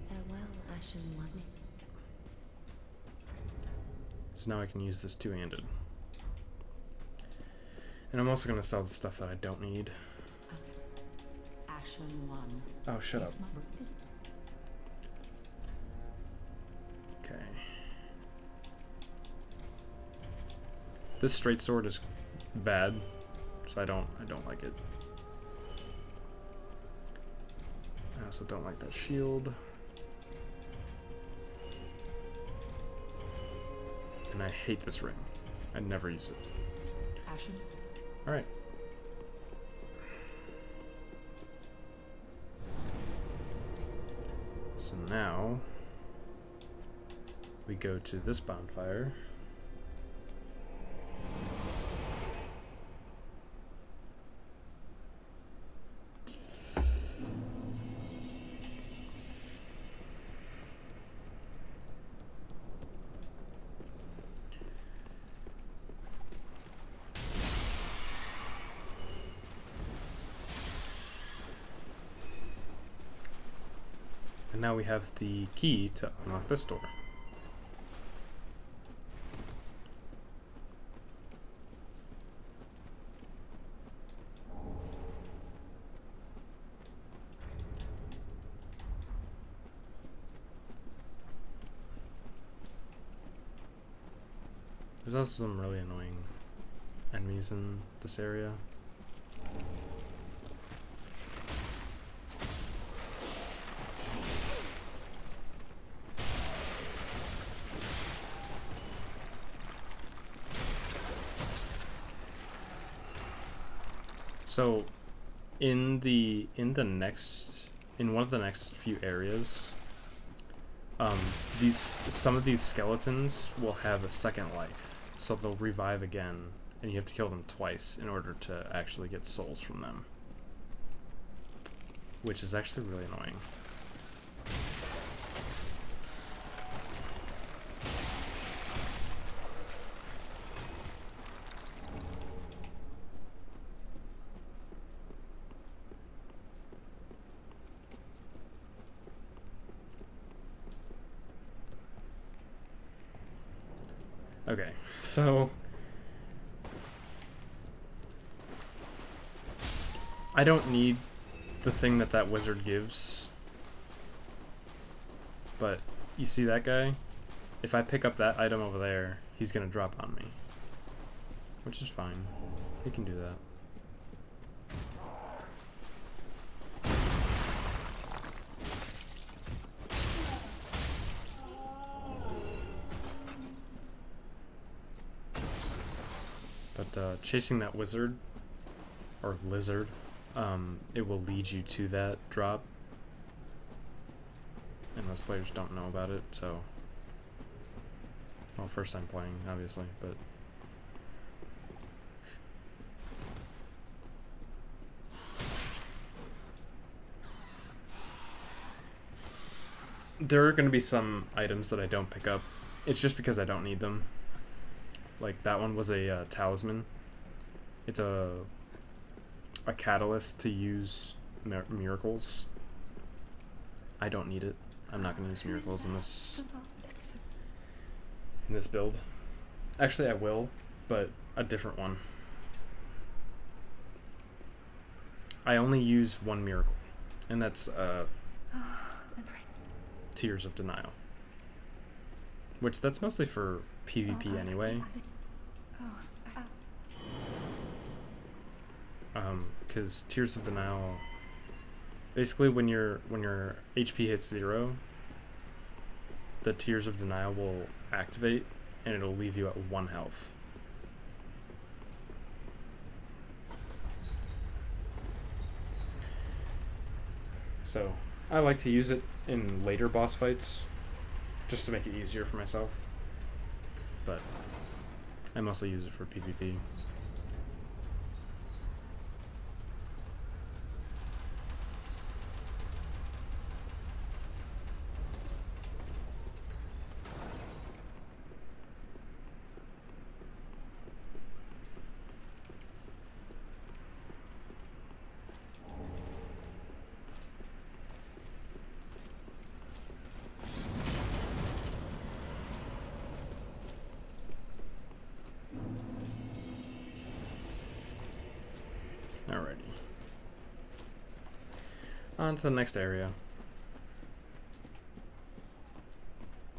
Farewell, Ashen One. So now I can use this two-handed. And I'm also going to sell the stuff that I don't need. Ashen One. Oh, shut up. Okay. This straight sword is bad, so I don't like it. I also don't like that shield. And I hate this ring. I never use it. Ashen. Alright. So now we go to this bonfire. And now we have the key to unlock this door. There's also some really annoying enemies in this area. So, in one of the next few areas, some of these skeletons will have a second life, so they'll revive again, and you have to kill them twice in order to actually get souls from them, which is actually really annoying. Okay, so I don't need the thing that wizard gives, but you see that guy? If I pick up that item over there, he's gonna drop on me, which is fine. He can do that. But chasing that wizard, or lizard, it will lead you to that drop. And most players don't know about it, so... Well, first time playing, obviously, but... There are going to be some items that I don't pick up. It's just because I don't need them. Like, that one was a talisman. It's a catalyst to use miracles. I don't need it. I'm not going to use miracles in this build. Actually, I will, but a different one. I only use one miracle, and that's Tears of Denial. Which, that's mostly for PvP anyway. Because Tears of Denial, basically when your HP hits 0, the Tears of Denial will activate, and it'll leave you at 1 health. So, I like to use it in later boss fights, just to make it easier for myself. But I mostly use it for PvP. Alrighty. On to the next area.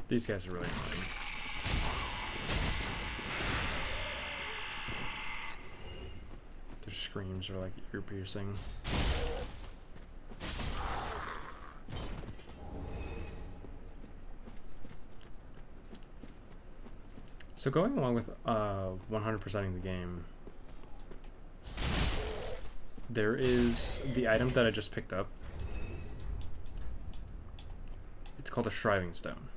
These guys are really annoying. Their screams are like ear piercing. So going along with 100%ing the game, there is the item that I just picked up. It's called a Shriving Stone.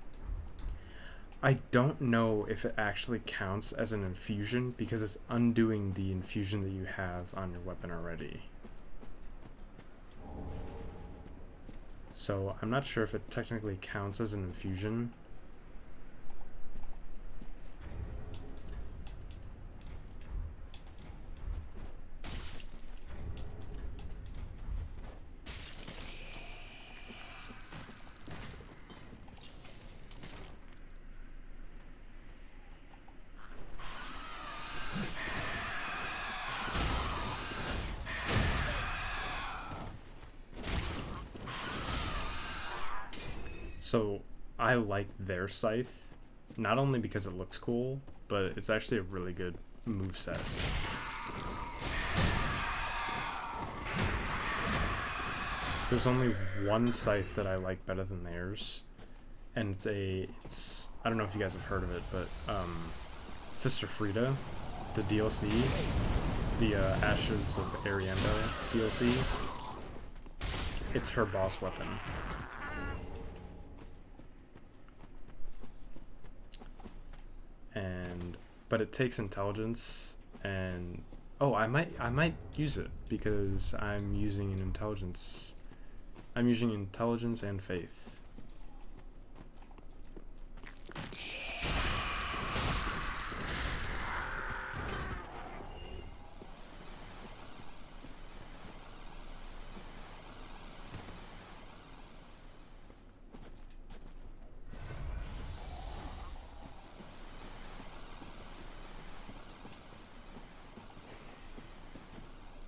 I don't know if it actually counts as an infusion because it's undoing the infusion that you have on your weapon already. So I'm not sure if it technically counts as an infusion. So I like their scythe, not only because it looks cool, but it's actually a really good moveset. There's only one scythe that I like better than theirs, and it's I don't know if you guys have heard of it, but Sister Frida, the DLC, the Ashes of Arienda DLC, it's her boss weapon. But it takes intelligence, and I might use it because I'm using intelligence and faith.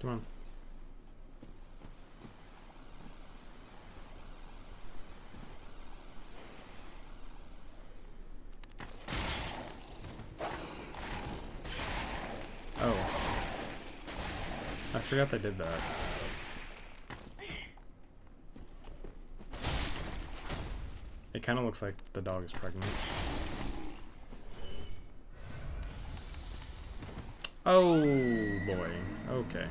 Come on. Oh. I forgot they did that. It kind of looks like the dog is pregnant. Oh boy. Okay.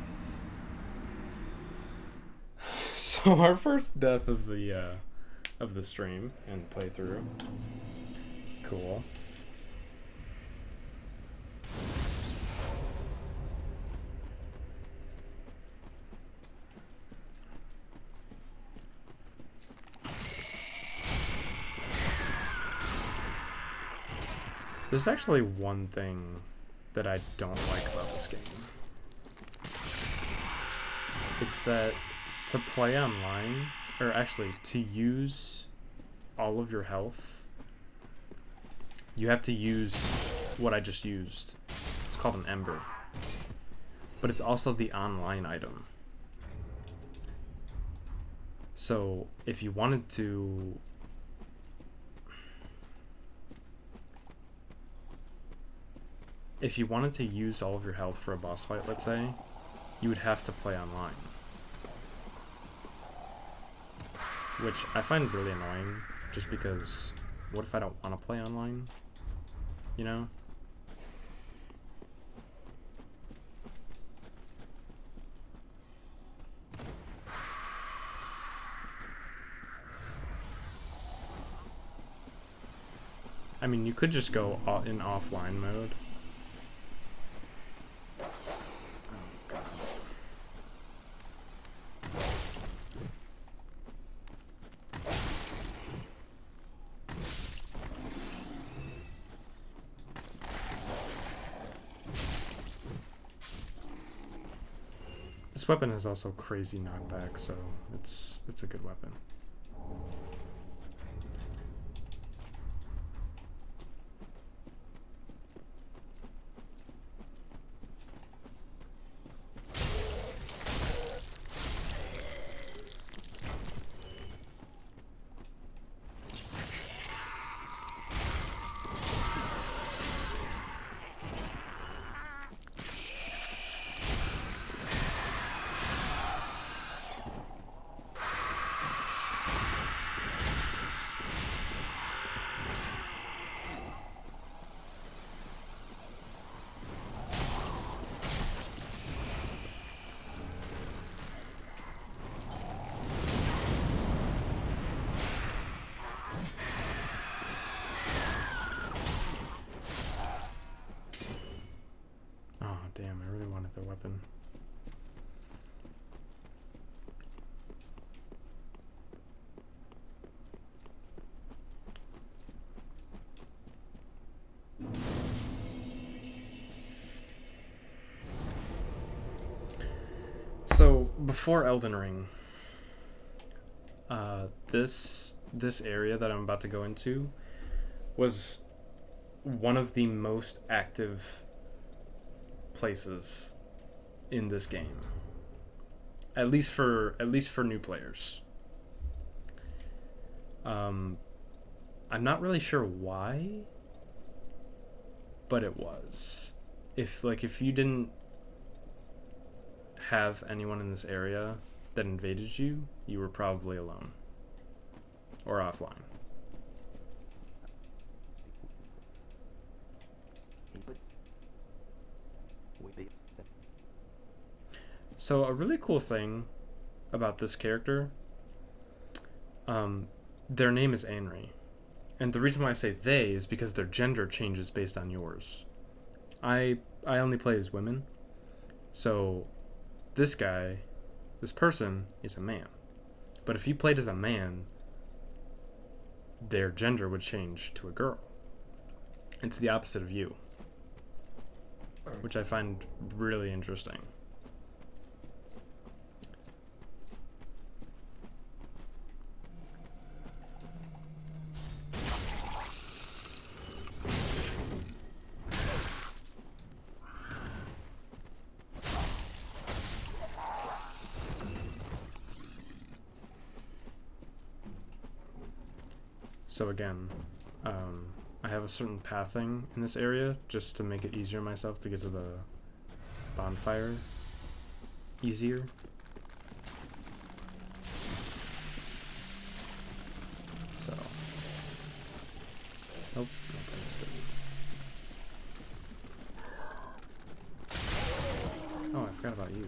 So our first death of the stream and playthrough. Cool. There's actually one thing that I don't like about this game. It's that to play online, or actually to use all of your health, you have to use what I just used. It's called an ember. But it's also the online item. So if you wanted to use all of your health for a boss fight, let's say, you would have to play online. Which I find really annoying, just because what if I don't want to play online? You know? I mean, you could just go in offline mode. Oh, God. This weapon has also crazy knockback, so it's a good weapon. Oh, damn, I really wanted the weapon. So, before Elden Ring, this area that I'm about to go into was one of the most active places in this game. At least for new players. I'm not really sure why, but it was. If you didn't have anyone in this area that invaded you, you were probably alone or offline. So a really cool thing about this character, their name is Anri. And the reason why I say they is because their gender changes based on yours. I only play as women. So this person is a man. But if you played as a man, their gender would change to a girl. It's the opposite of you, which I find really interesting. So again, I have a certain pathing in this area just to make it easier myself to get to the bonfire easier. So, nope, I missed it. Oh, I forgot about you.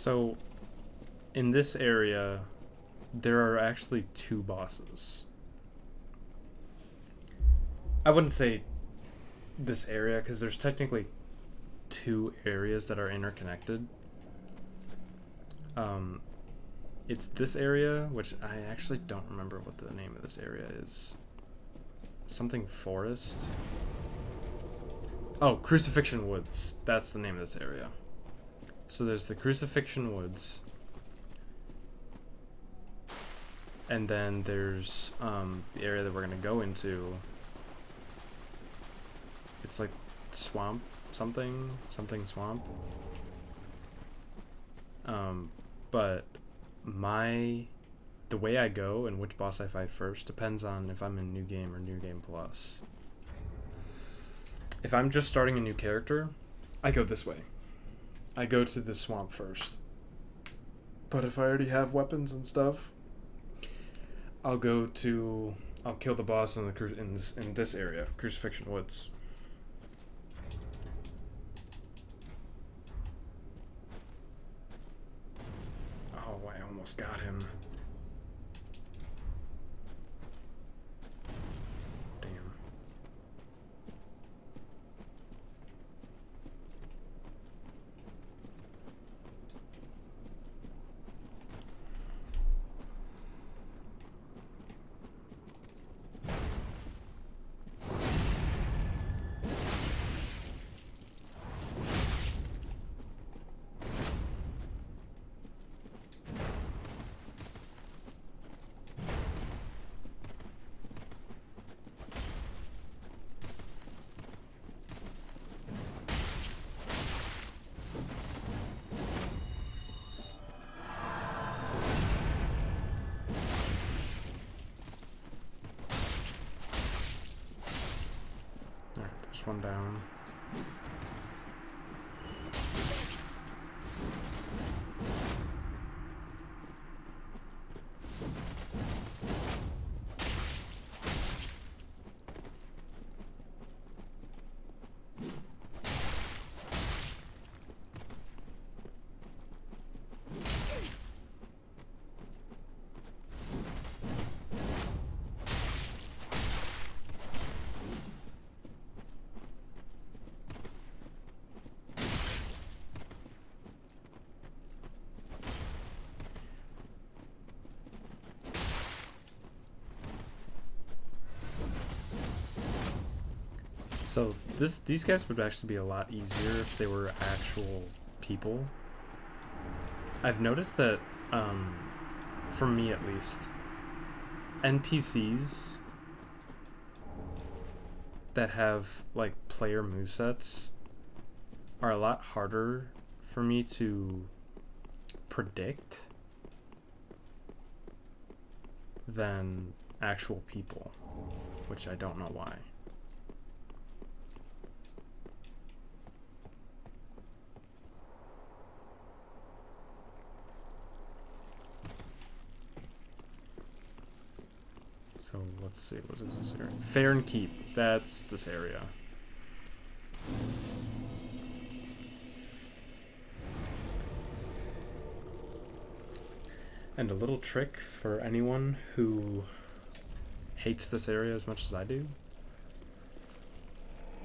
So, in this area, there are actually 2 bosses. I wouldn't say this area, because there's technically 2 areas that are interconnected. It's this area, which I actually don't remember what the name of this area is. Something Forest? Oh, Crucifixion Woods. That's the name of this area. So there's the Crucifixion Woods. And then there's the area that we're going to go into. It's like swamp something swamp. But the way I go and which boss I fight first depends on if I'm in New Game or New Game Plus. If I'm just starting a new character, I go this way. I go to the swamp first. But if I already have weapons and stuff, I'll kill the boss in this area, Crucifixion Woods. Oh, I almost got him. Damn. One down. So these guys would actually be a lot easier if they were actual people. I've noticed that, for me at least, NPCs that have like player movesets are a lot harder for me to predict than actual people, which I don't know why. So let's see, what is this area? Fair and Keep, that's this area. And a little trick for anyone who hates this area as much as I do.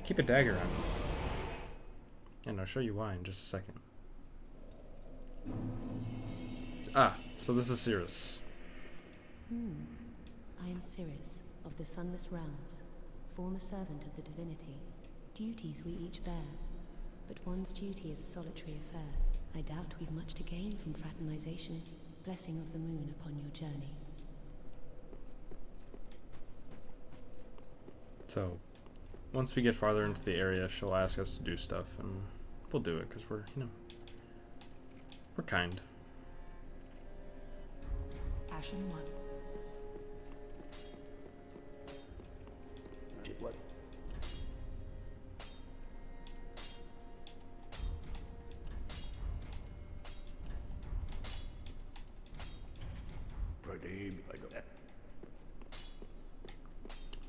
Keep a dagger on you. And I'll show you why in just a second. Ah, so this is Cirrus. I am Cirrus, of the Sunless Realms, former servant of the divinity. Duties we each bear, but one's duty is a solitary affair. I doubt we've much to gain from fraternization. Blessing of the moon upon your journey. So, once we get farther into the area, she'll ask us to do stuff, and we'll do it, because we're kind. Ashen one. What?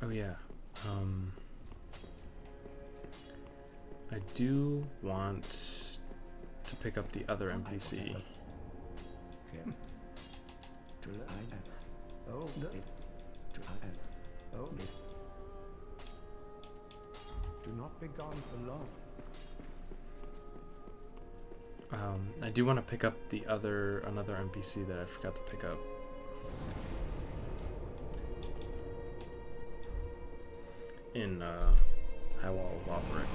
Oh yeah. I do want to pick up the other NPC. him. To learn. Oh, no. To oh, do not be gone for long. I do want to pick up another NPC that I forgot to pick up. In High Wall of Lothric.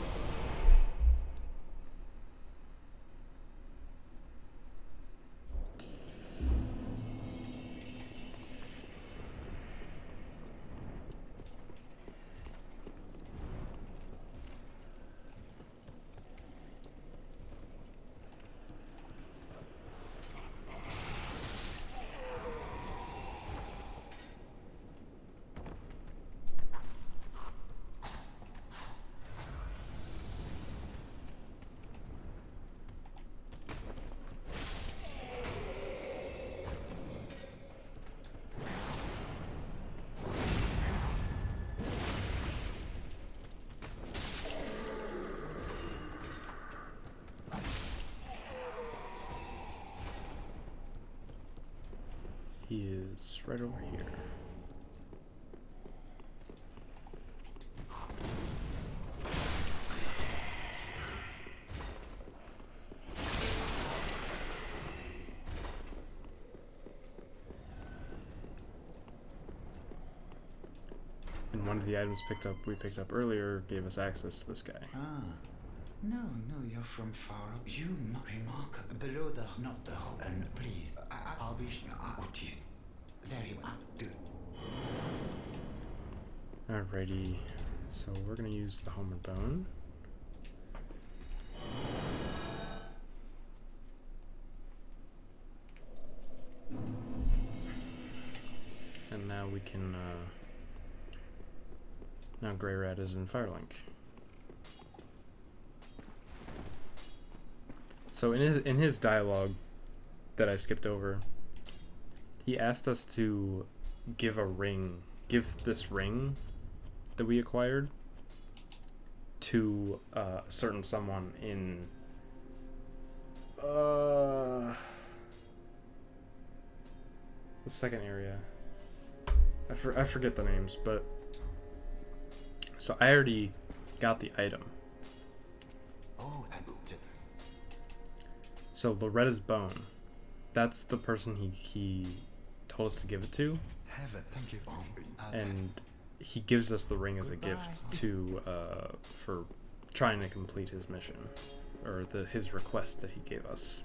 He is right over here. And one of the items we picked up earlier gave us access to this guy. Ah. No, you're from far up. You not remarkable. Below the, not the, and please, I'll be sure. Very well. Do. Alrighty, so we're gonna use the Homeward Bone. And now we can, now Grey Rat is in Firelink. So in his dialogue that I skipped over, he asked us to give this ring that we acquired to a certain someone in the second area. I forget the names, but so I already got the item. Oh, So Loretta's bone, that's the person he told us to give it to, thank you. and he gives us the ring as a gift for trying to complete his mission, or his request that he gave us.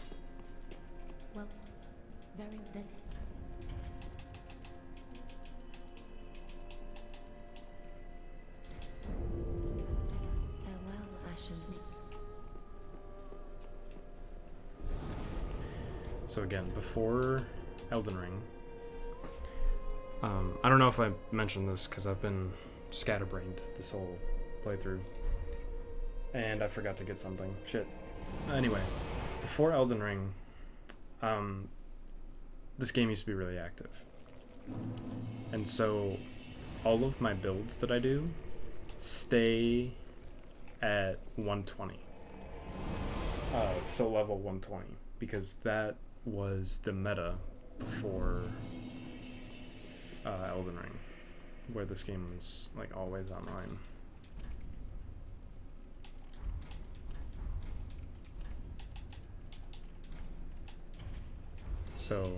Well, very then. Farewell, Ashen. So again, before Elden Ring, I don't know if I mentioned this because I've been scatterbrained this whole playthrough, and I forgot to get something. Shit. Anyway, before Elden Ring, this game used to be really active, and so all of my builds that I do stay at 120, so level 120, because that was the meta before Elden Ring, where this game was like always online. So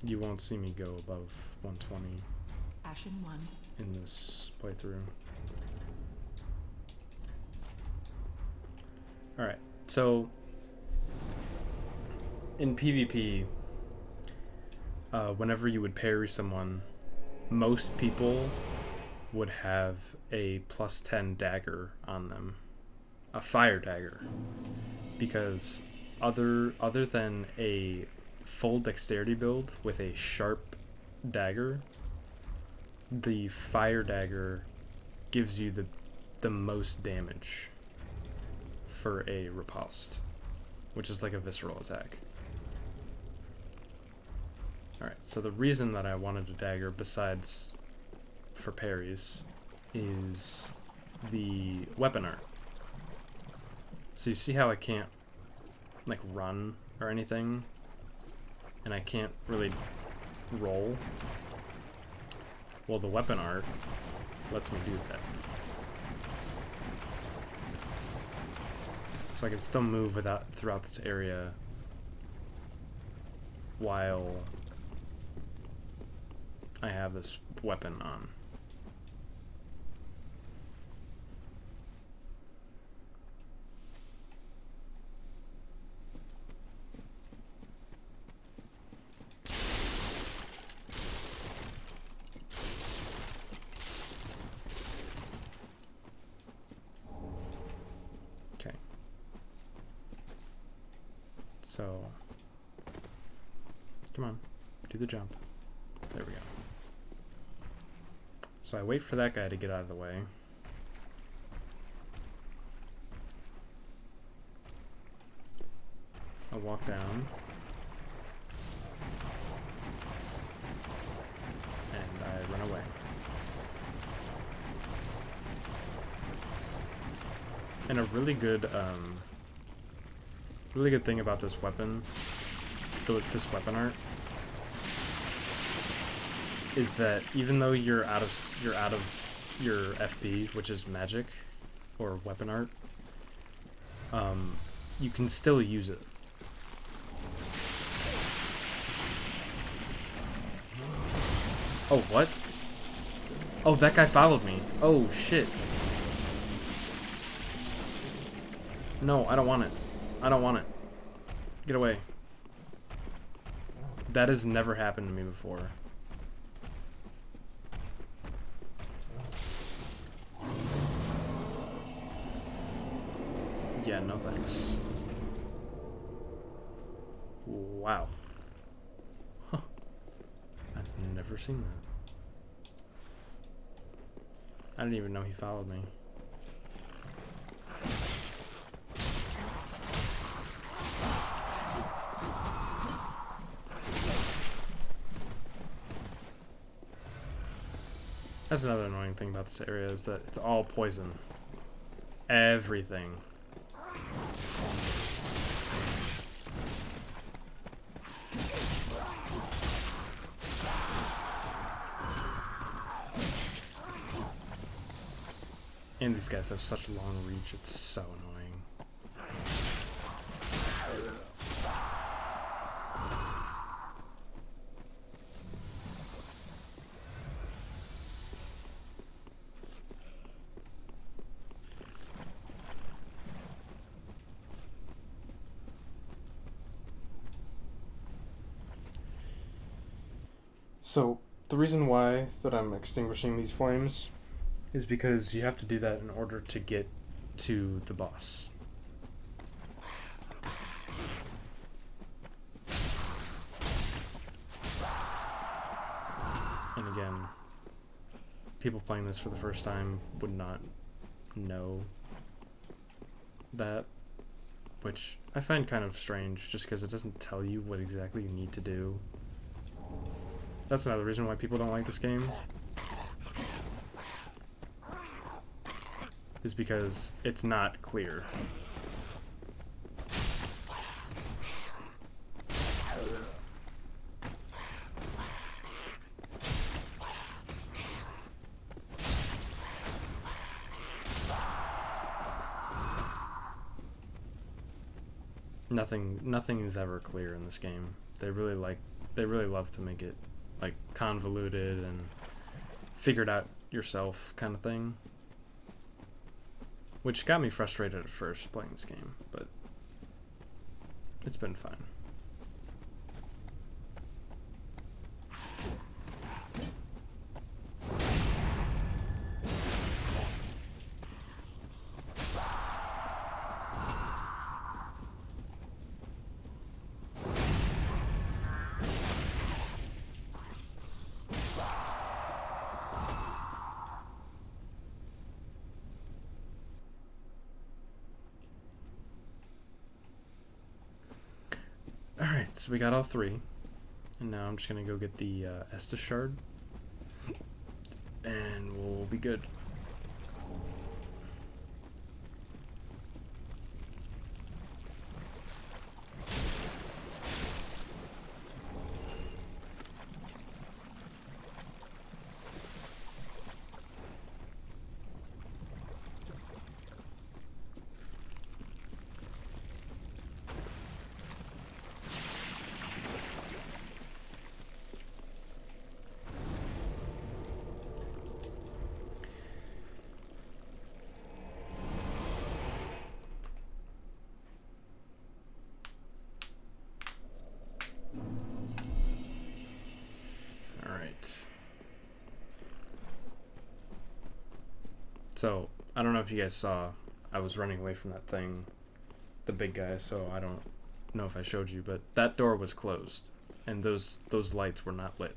you won't see me go above 120 Ashen 1. in this playthrough. Alright, so in PvP, whenever you would parry someone, most people would have a +10 dagger on them, a fire dagger, because other than a full dexterity build with a sharp dagger, the fire dagger gives you the most damage for a riposte, which is like a visceral attack. Alright, so the reason that I wanted a dagger, besides for parries, is the weapon art. So you see how I can't, like, run or anything? and I can't really roll. Well, the weapon art lets me do that. So I can still move throughout this area while I have this weapon on. Okay. So, come on, do the jump. There we go. So I wait for that guy to get out of the way. I walk down. And I run away. And a really good thing about this weapon, this weapon art, is that even though you're out of your FP, which is magic or weapon art, you can still use it. Oh, what? Oh, that guy followed me. Oh, shit. No, I don't want it. I don't want it. Get away. That has never happened to me before. Yeah, no thanks. Wow. Huh. I've never seen that. I didn't even know he followed me. That's another annoying thing about this area, is that it's all poison. Everything. And these guys have such long reach, it's so annoying. So, the reason why that I'm extinguishing these flames is because you have to do that in order to get to the boss. And again, people playing this for the first time would not know that, which I find kind of strange, just because it doesn't tell you what exactly you need to do. That's another reason why people don't like this game, is because it's not clear. Nothing is ever clear in this game. They really love to make it like convoluted and figured out yourself kind of thing. Which got me frustrated at first playing this game, but it's been fine. Alright, so we got all three. And now I'm just gonna go get the Estus shard. And we'll be good. So, I don't know if you guys saw, I was running away from that thing, the big guy, so I don't know if I showed you, but that door was closed, and those lights were not lit.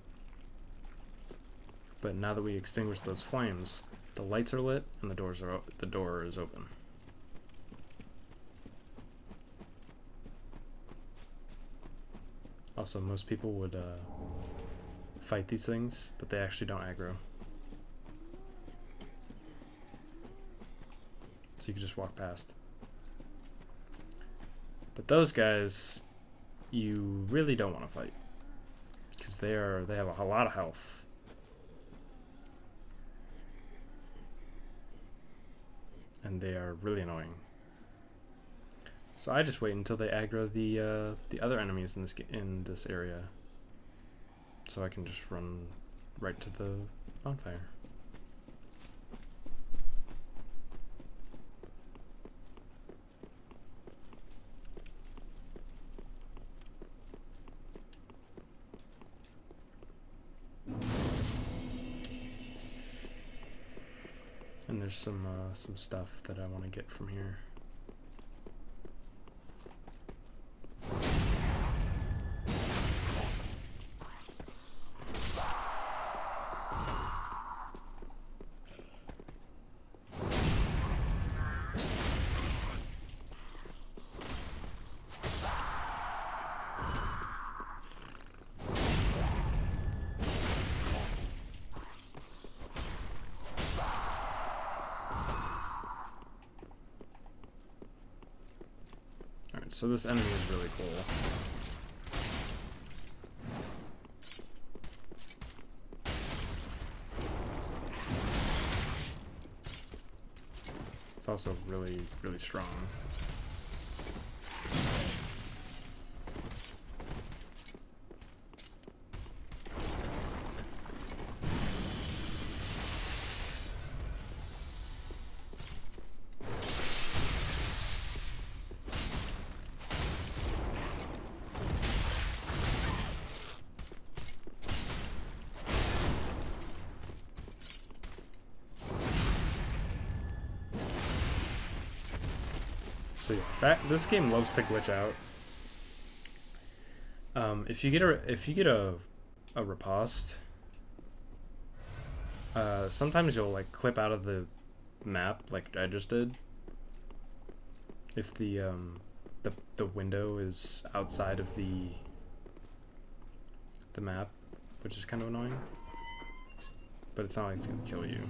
But now that we extinguished those flames, the lights are lit and the door is open. Also, most people would fight these things, but they actually don't aggro. So you can just walk past. But those guys, you really don't want to fight, because they have a lot of health. And they are really annoying. So I just wait until they aggro the other enemies in this area, so I can just run right to the bonfire. And there's some stuff that I want to get from here. So this enemy is really cool. It's also really, really strong. So yeah, this game loves to glitch out. If you get a riposte, sometimes you'll like clip out of the map like I just did. If the window is outside of the map, which is kind of annoying. But it's not like it's gonna kill you.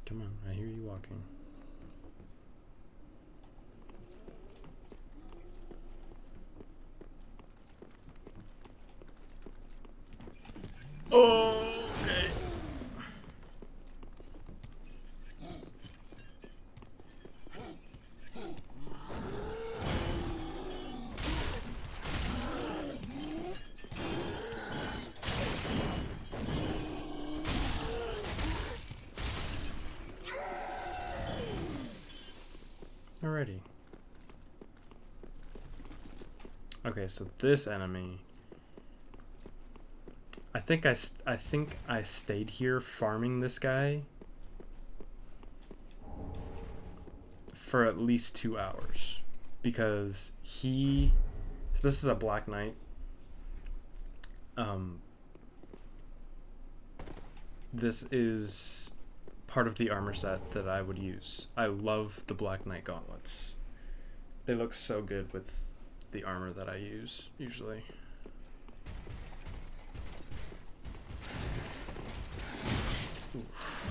Come on, I hear you walking. Oh, okay. Alrighty. Okay, so this enemy, I think I stayed here farming this guy for at least 2 hours, because so this is a Black Knight. This is part of the armor set that I would use. I love the Black Knight gauntlets. They look so good with the armor that I use usually. Oof.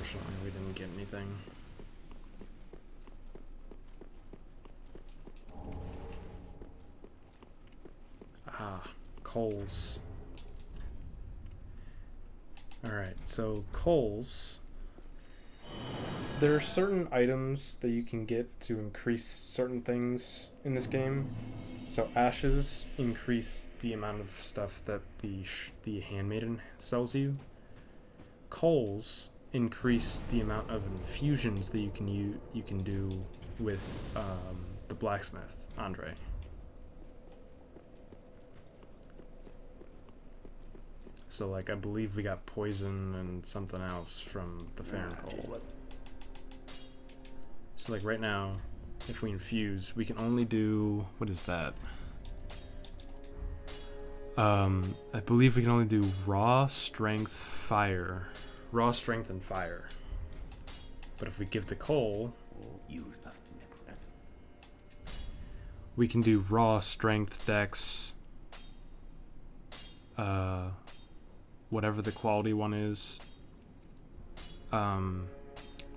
unfortunately, we didn't get anything. Ah, coals. Alright, so coals. There are certain items that you can get to increase certain things in this game. So ashes increase the amount of stuff that the handmaiden sells you. Coals increase the amount of infusions that you can do with the blacksmith, Andre. So like I believe we got poison and something else from the Farron coal. So like right now, if we infuse, we can only do, what is that? I believe we can only do raw strength fire. Raw strength and fire. But if we give the coal, we can do raw strength, dex, whatever the quality one is,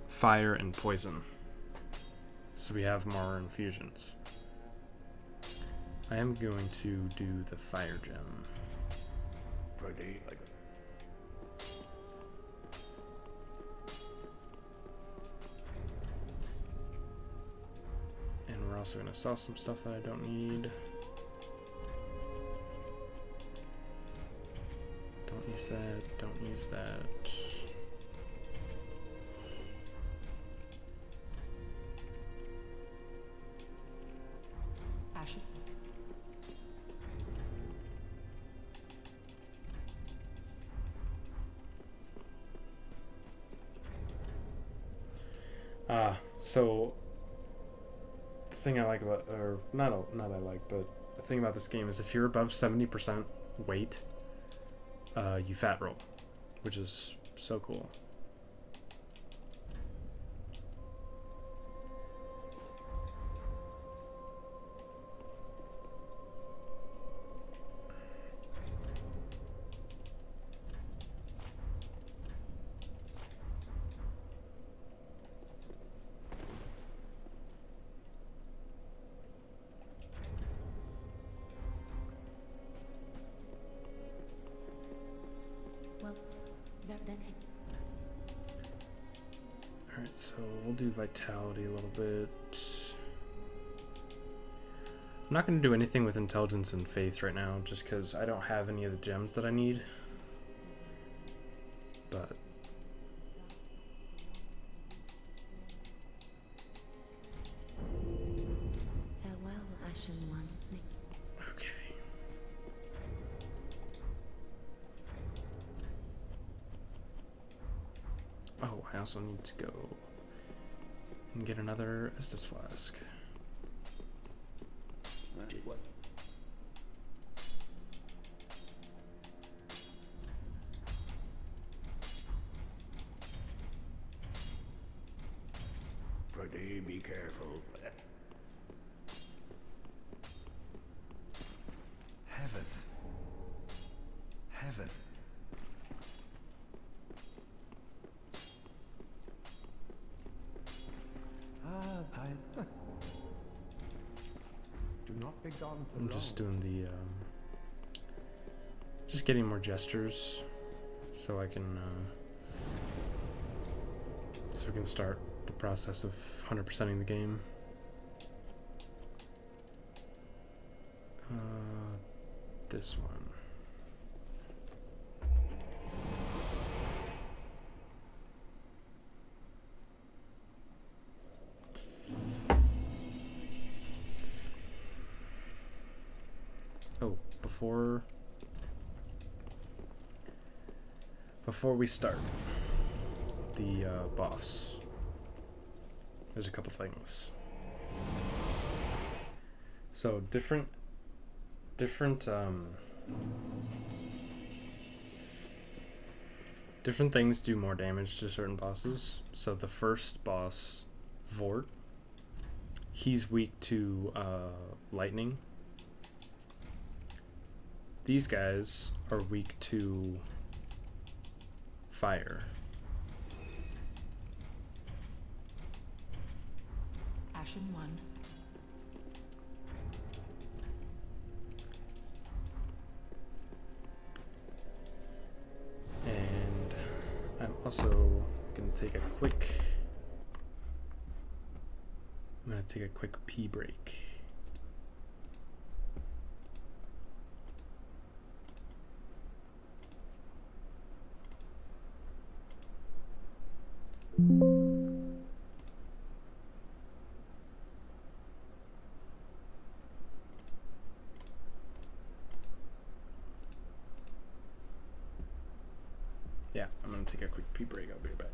fire and poison. So we have more infusions. I am going to do the fire gem. And we're also going to sell some stuff that I don't need. Don't use that, don't use that. Ashen. So the thing I like about, or not I like, but the thing about this game is if you're above 70% weight, you fat roll, which is so cool. Well, then. Alright, so we'll do vitality a little bit. I'm not going to do anything with intelligence and faith right now, just because I don't have any of the gems that I need. But Farewell, Ashen One. okay. Oh, I also need to go and get another Estus flask. Be careful. Heavens. Heavens. Do not be gone for I'm long. just doing the, just getting more gestures so I can, so we can start the process of 100%ing the game. This one. Oh, before we start the boss, there's a couple things. So different things do more damage to certain bosses. So the first boss, Vort, he's weak to lightning. These guys are weak to fire. Caution 1. And I'm also gonna take a quick pee break. Yeah, I'm gonna take a quick pee break. I'll be right back.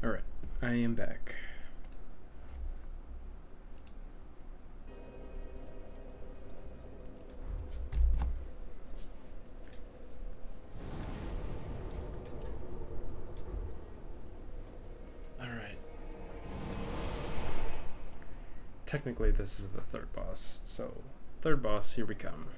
Alright, I am back. Alright. Technically, this is the third boss, so third boss, here we come.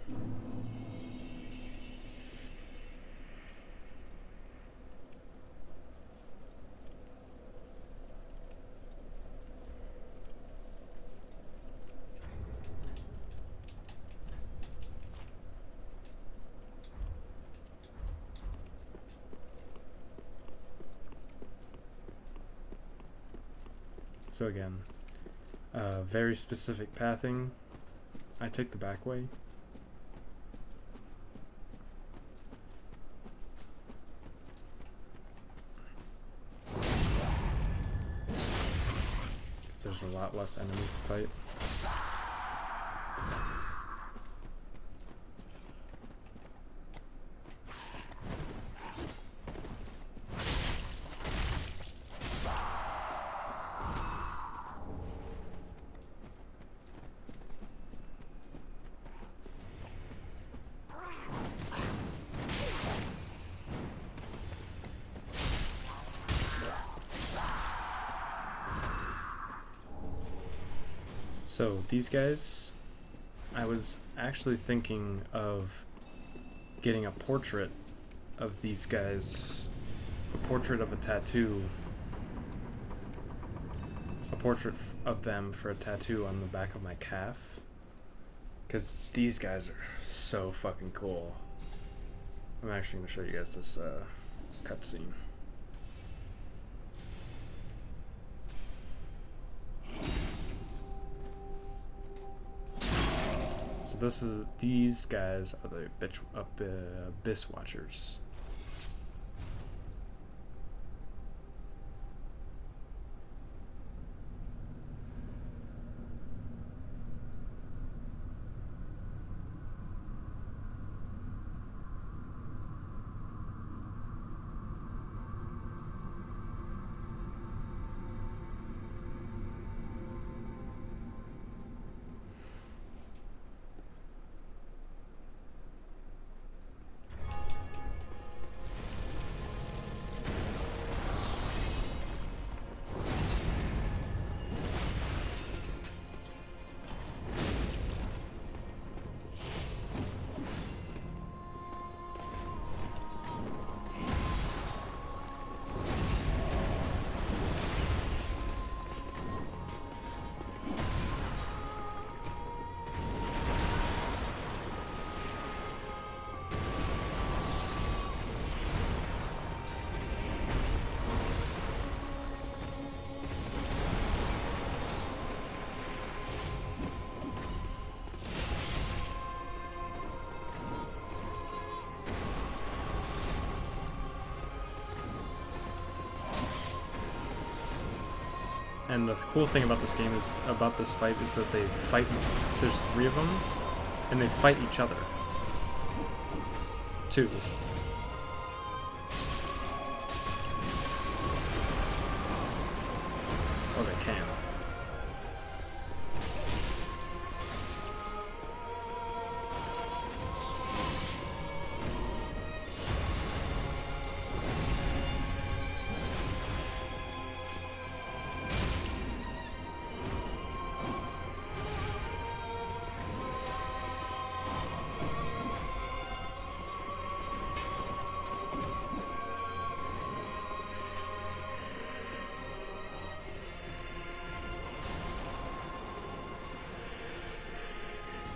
So again, very specific pathing. I take the back way. There's a lot less enemies to fight. So these guys, I was actually thinking of getting a portrait of these guys, a portrait of a tattoo, a portrait of them for a tattoo on the back of my calf, because these guys are so fucking cool. I'm actually going to show you guys this cutscene. So these guys are the Abyss Watchers. And the cool thing about this game is, about this fight, is that they fight, there's 3 of them, and they fight each other. 2. Or they can.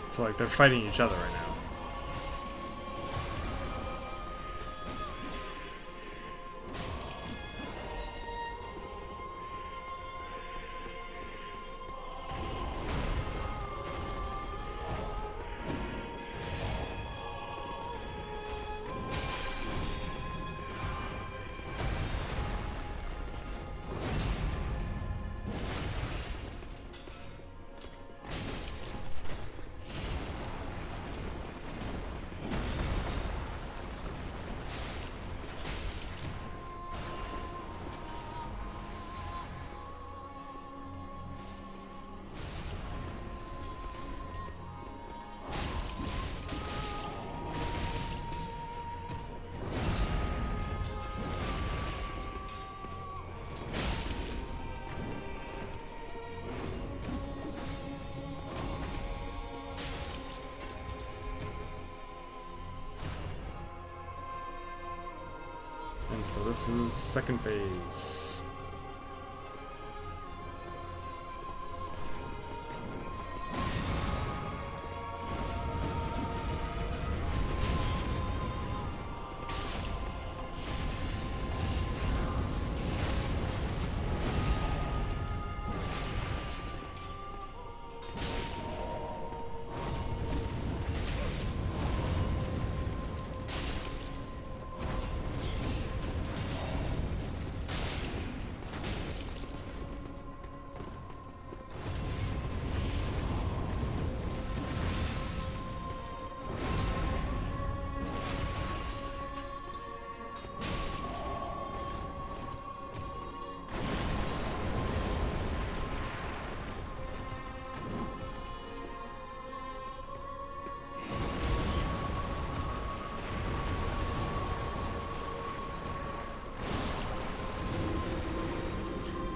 So like they're fighting each other right now. And so this is second phase.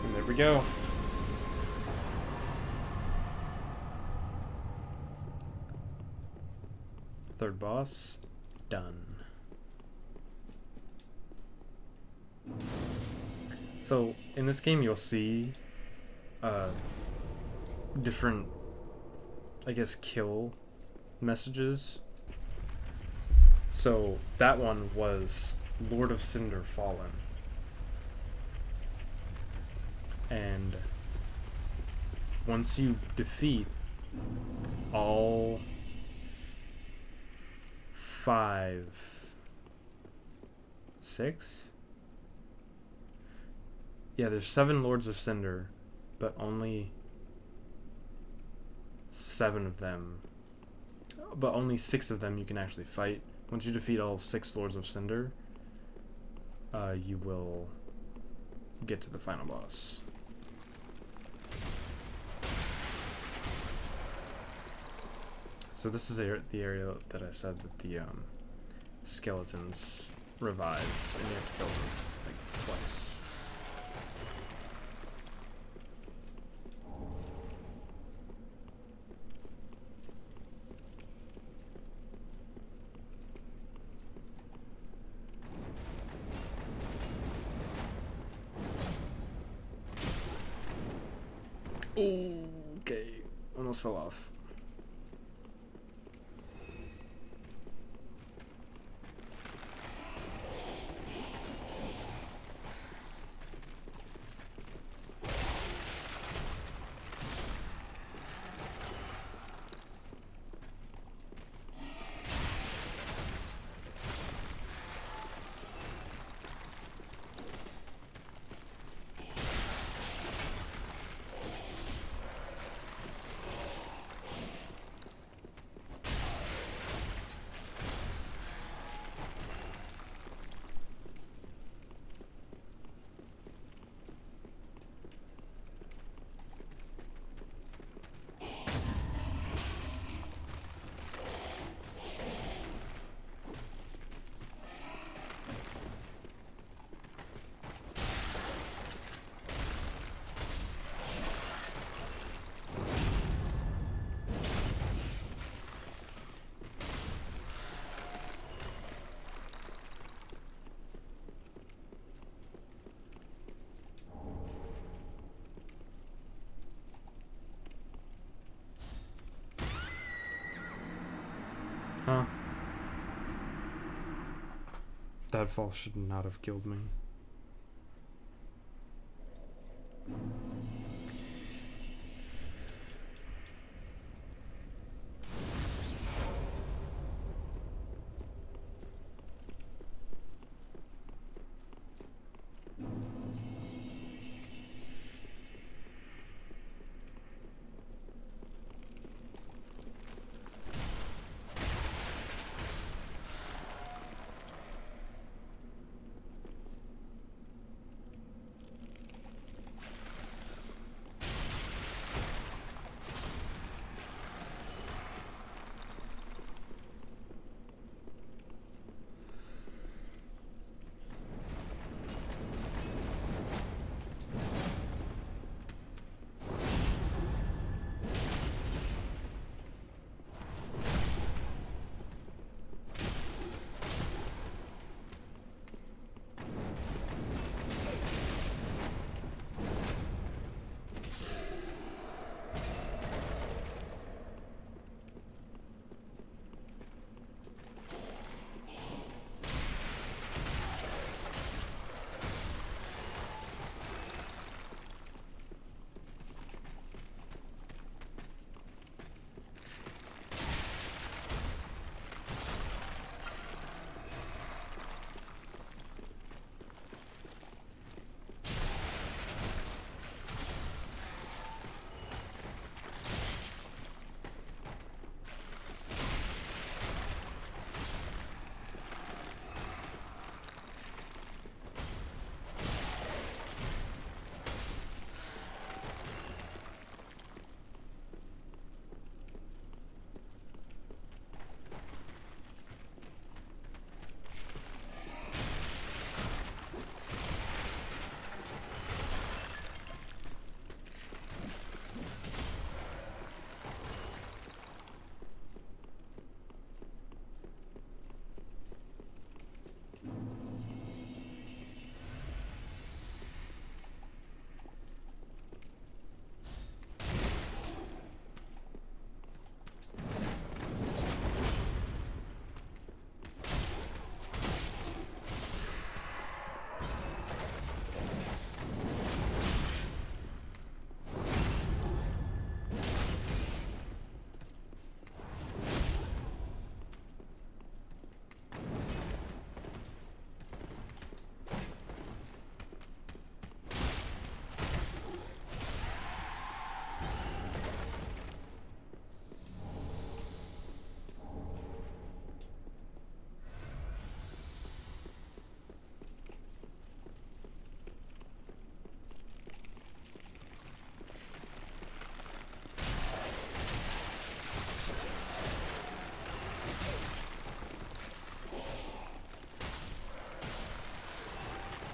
And there we go. Third boss, done. So in this game you'll see different, I guess, kill messages. So that one was Lord of Cinder Fallen. And once you defeat all 5, 6? Yeah, there's 7 Lords of Cinder, but only 7 of them, but only 6 of them you can actually fight. Once you defeat all 6 Lords of Cinder, you will get to the final boss. So this is the area that I said that the skeletons revive, and you have to kill them like twice. Okay, almost fell off. Huh? That fall should not have killed me.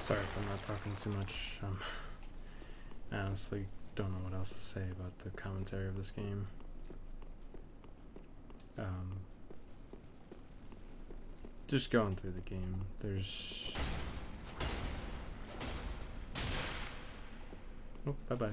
Sorry if I'm not talking too much. I honestly don't know what else to say about the commentary of this game. Just going through the game, there's... Oh, bye-bye.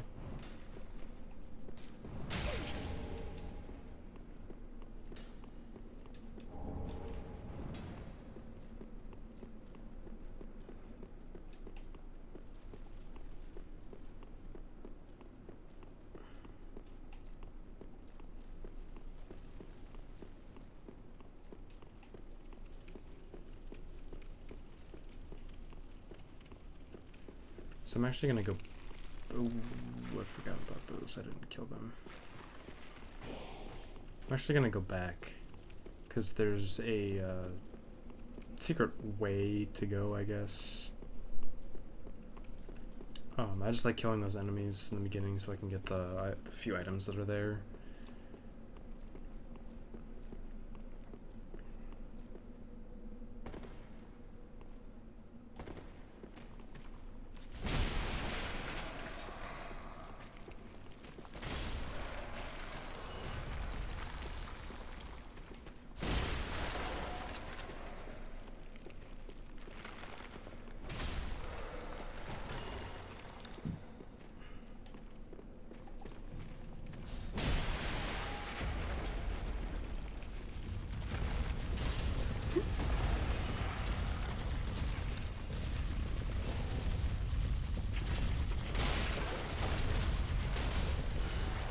So I'm actually gonna go... Oh, I forgot about those. I didn't kill them. I'm actually gonna go back, because there's a secret way to go, I guess. I just like killing those enemies in the beginning so I can get the few items that are there.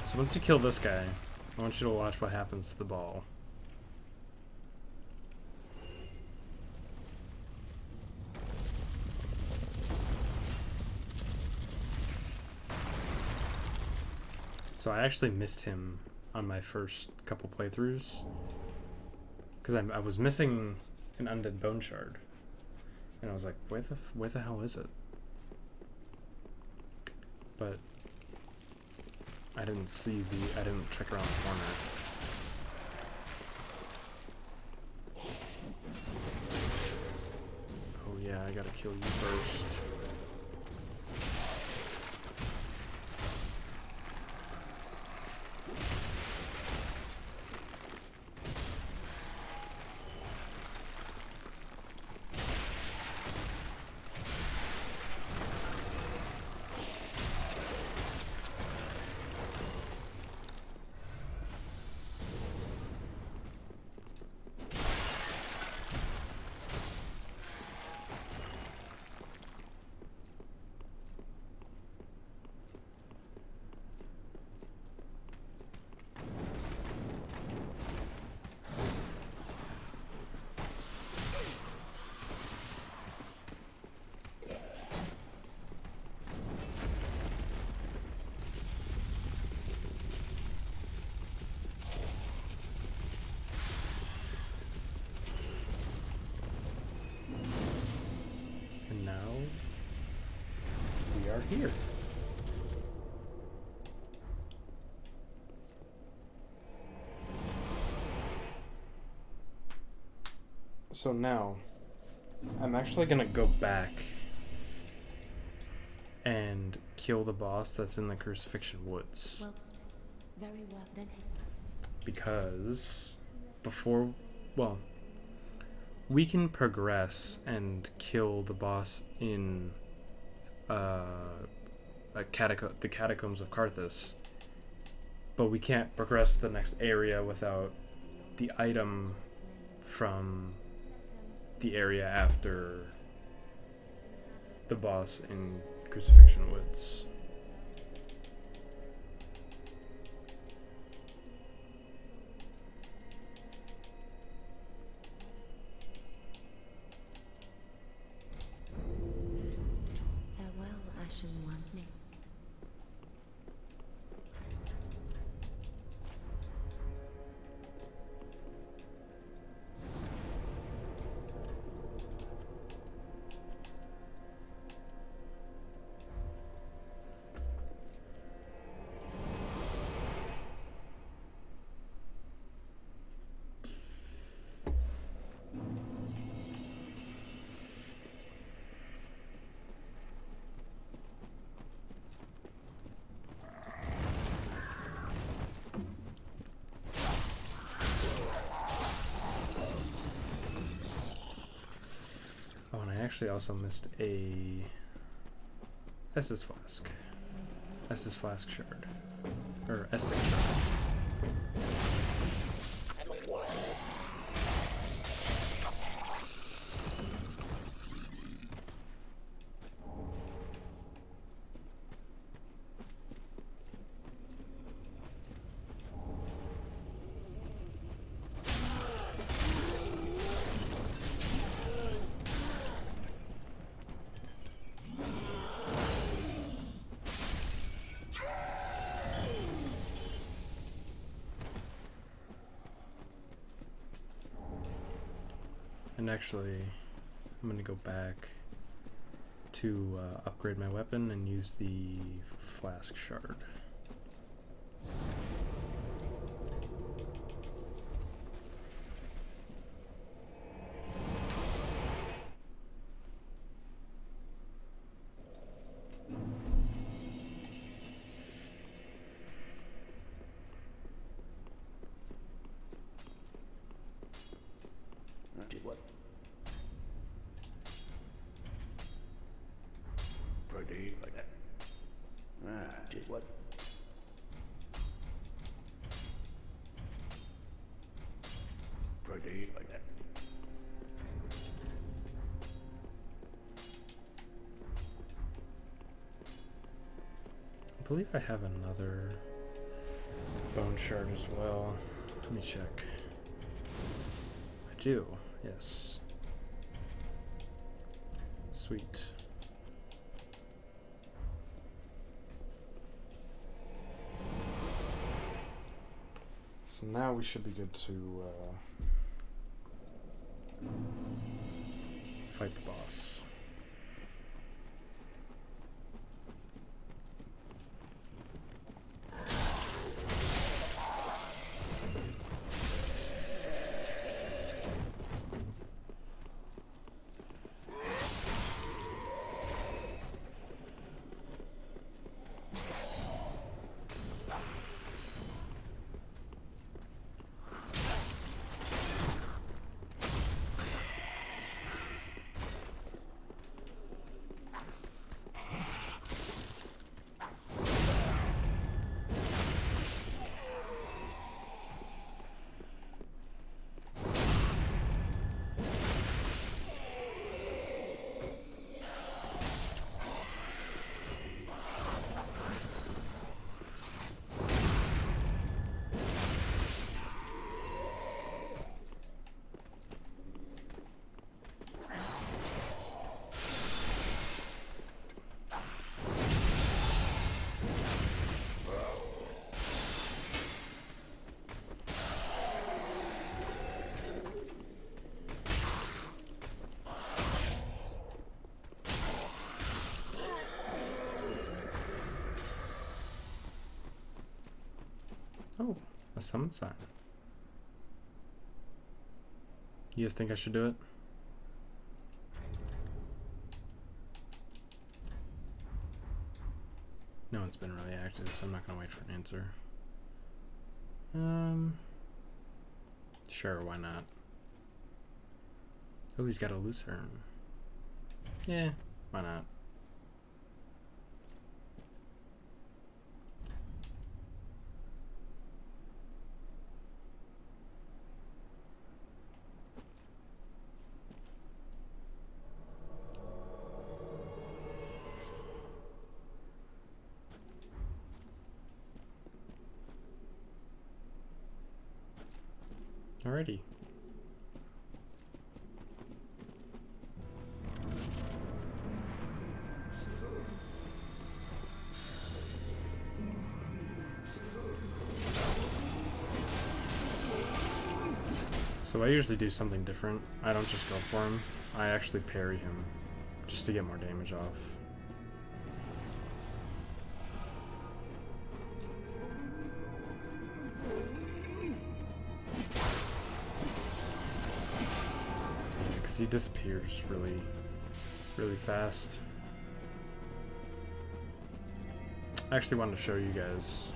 So once you kill this guy, I want you to watch what happens to the ball. So I actually missed him on my first couple playthroughs because I was missing an undead bone shard, and I was like, where the hell is it? But I didn't check around the corner. Oh yeah, I gotta kill you first. And now we are here. So now I'm actually gonna go back and kill the boss that's in the Crucifixion Woods. Well, very well then. Because well, we can progress and kill the boss in the catacombs of Carthus, but we can't progress to the next area without the item from the area after the boss in Crucifixion Woods. Farewell, Ashen One. Oh, and I actually also missed a Estus Flask shard. Or Estus shard. And actually, I'm going to go back to upgrade my weapon and use the flask shard. Did what? Proceed like that. Did what? Proceed like that. I believe I have another bone shard as well. Let me check. I do, yes. Sweet. So now we should be good to fight the boss. Oh, a summon sign. You guys think I should do it? No one's been really active, so I'm not gonna wait for an answer. Sure, why not? Oh, he's got a Lucerne. Yeah, why not? Alrighty. So I usually do something different. I don't just go for him. I actually parry him just to get more damage off. He disappears really fast. I actually wanted to show you guys.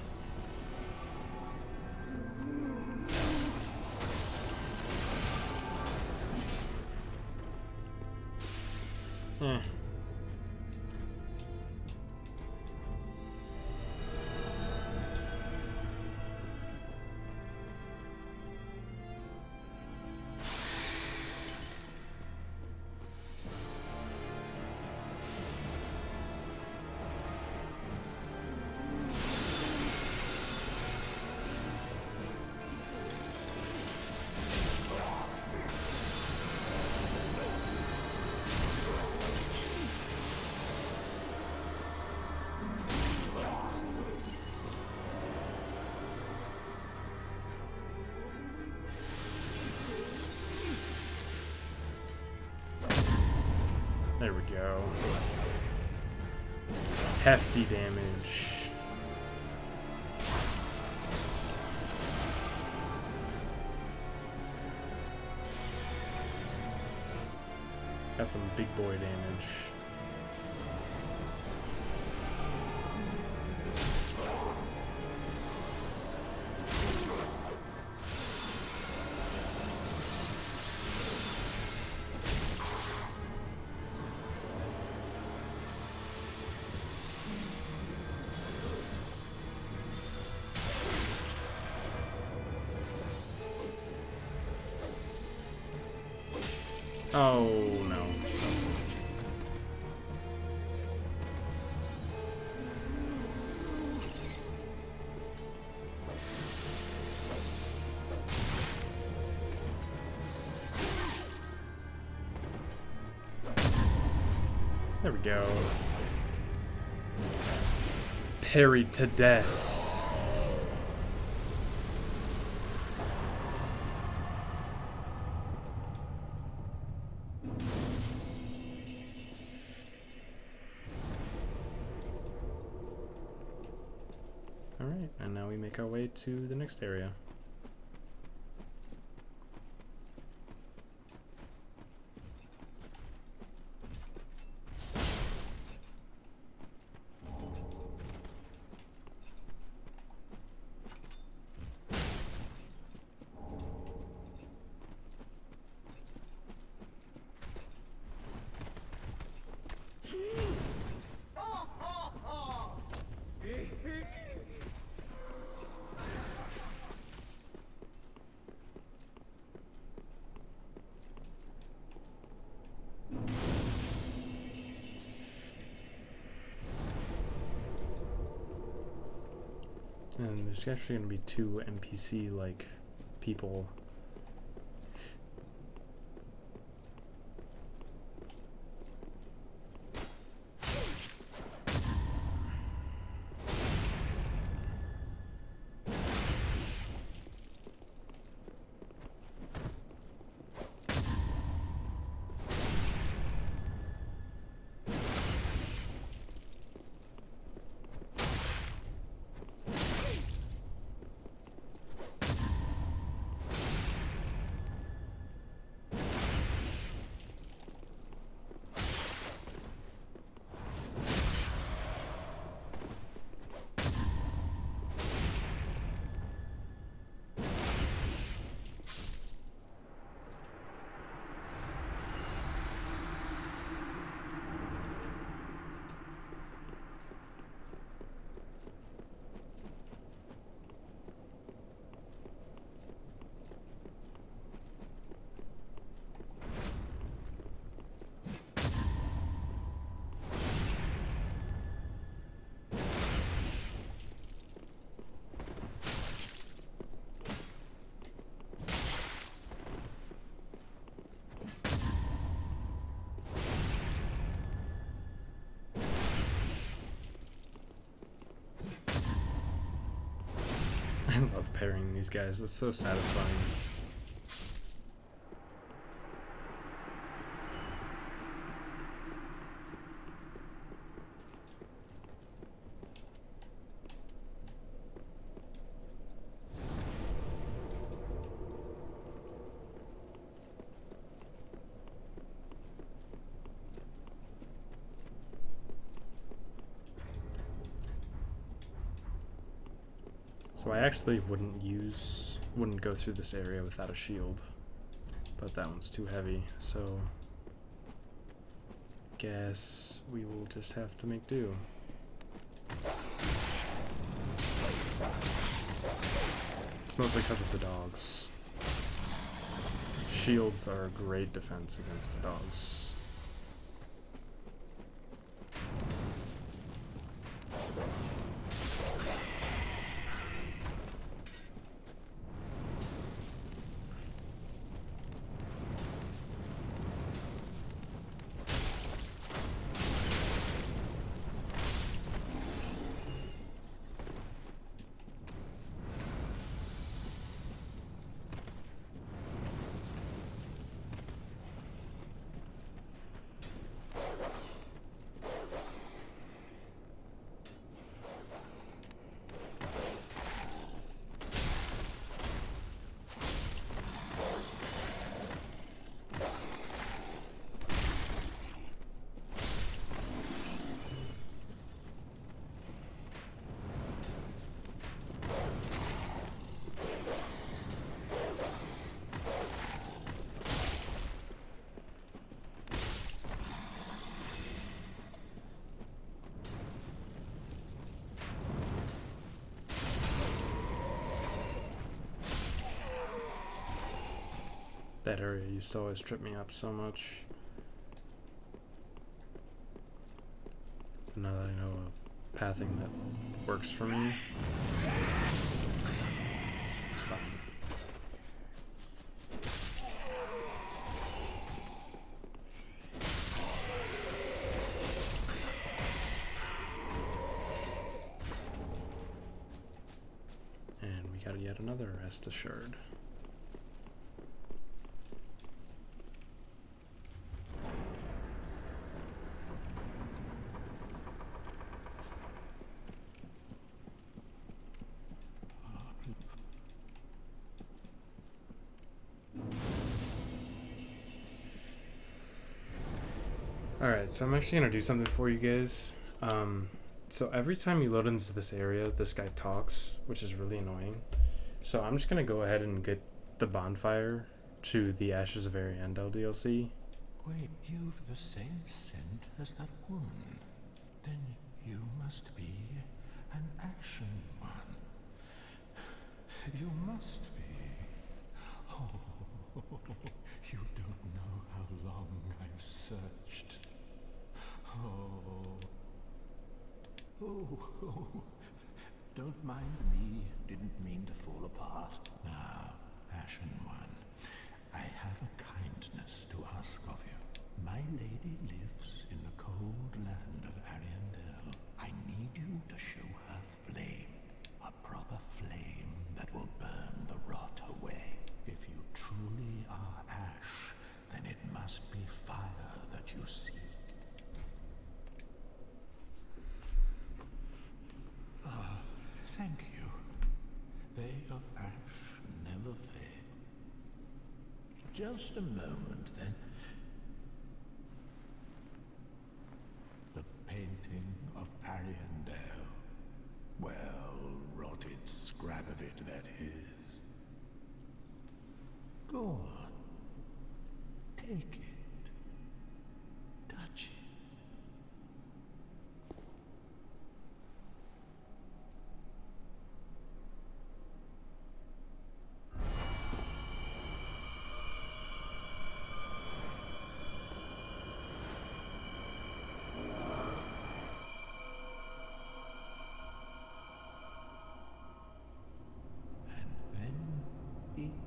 There we go. Hefty damage. Got some big boy damage. Oh no. There we go. Parried to death. Alright, and now we make our way to the next area. And there's actually going to be 2 NPC-like people. I love parrying these guys, it's so satisfying. So I actually wouldn't go through this area without a shield, but that one's too heavy, so guess we will just have to make do. It's mostly because of the dogs. Shields are a great defense against the dogs. That area used to always trip me up so much. Now that I know a pathing that works for me, it's fine. yet another Estus shard. Alright, so I'm actually going to do something for you guys. So every time you load into this area, this guy talks, which is really annoying. So I'm just going to go ahead and get the bonfire to the Ashes of Ariandel DLC. Wait, you've the same scent as that woman. Then you must be an action one. You must be. Oh, you don't know how long I've searched. Oh. Oh, don't mind me. Didn't mean to fall apart. Now, Ashen One, I have a kindness to ask of you. My lady lives in the cold land of Ariandel. I need you to show her flame. A proper flame that will burn the rot away. If you truly are ash, then it must be fire that you seek. Thank you. They of ash never fail. Just a moment, then. The painting of Ariandel. Well, rotted scrap of it, that is. Go on. Take it. Touch it.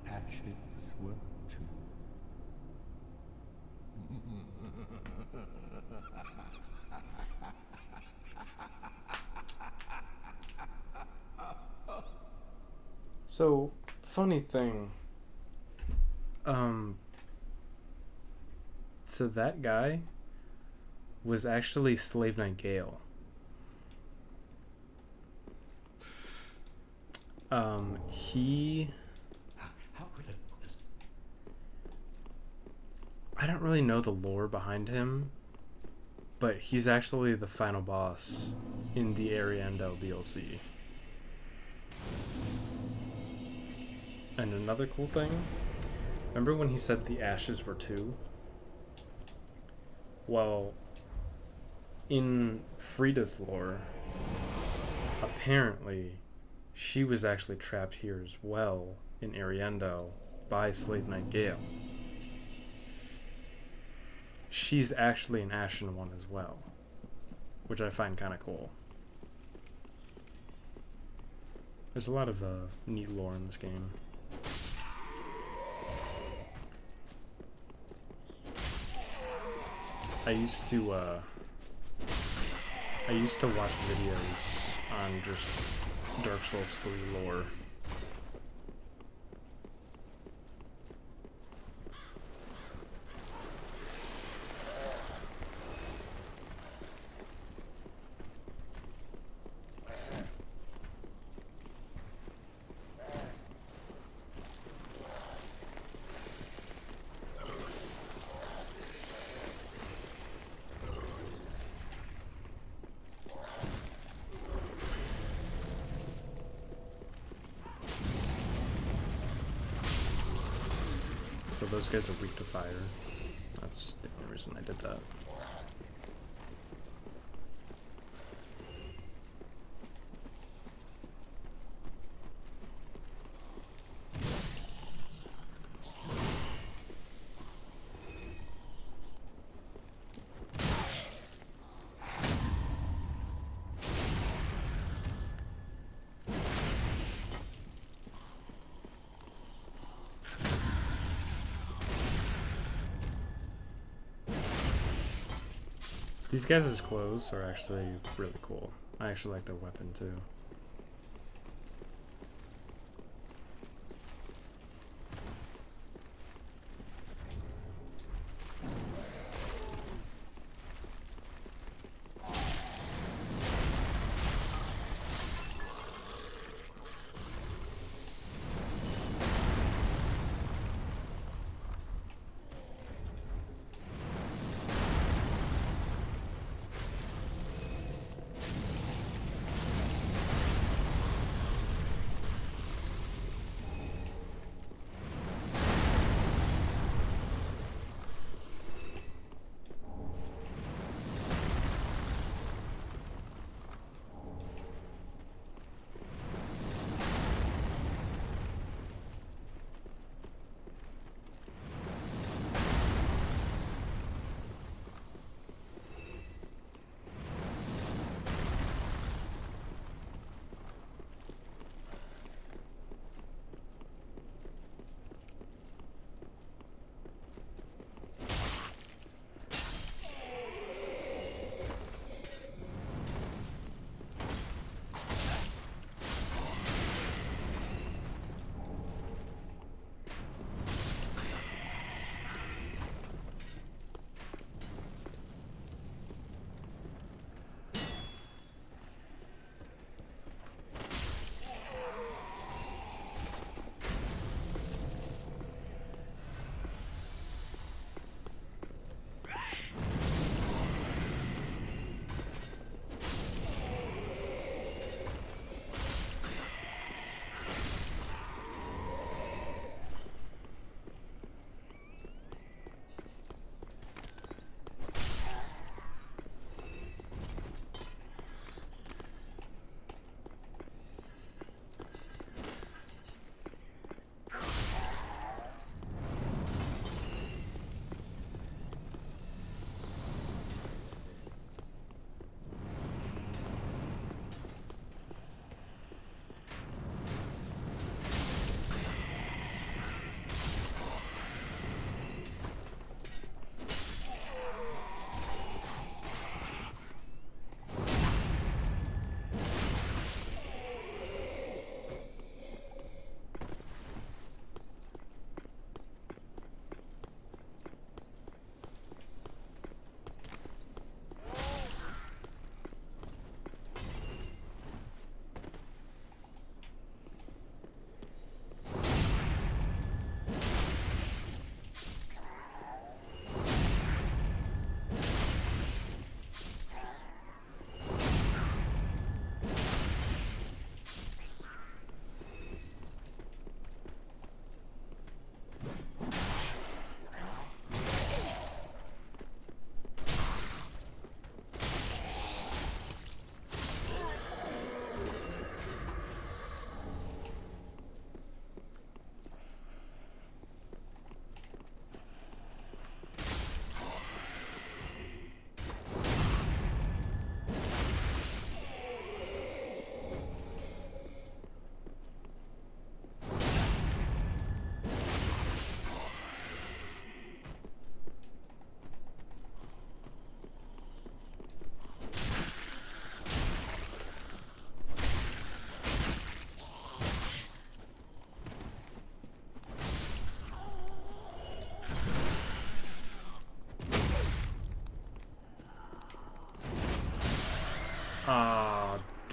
Ashes were too. So, funny thing. So that guy was actually Slave Knight Gale. He... I don't really know the lore behind him, but he's actually the final boss in the Ariandel DLC. And another cool thing, remember when he said the ashes were two? Well, in Frida's lore, apparently she was actually trapped here as well in Ariandel by Slave Knight Gale. She's actually an Ashen One as well, which I find kind of cool. There's a lot of neat lore in this game. I used to watch videos on just Dark Souls 3 lore. So those guys are weak to fire. That's the only reason I did that. These guys' clothes are actually really cool. I actually like their weapon too.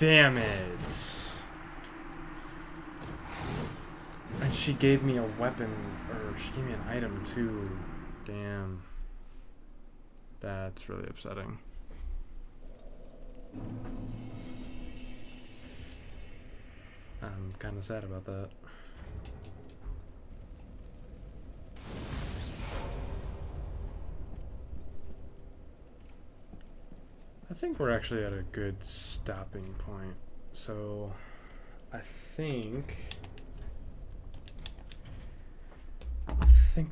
damn it. And she gave me a weapon, or she gave me an item too. Damn. That's really upsetting. I'm kind of sad about that. I think we're actually at a good stopping point. So I think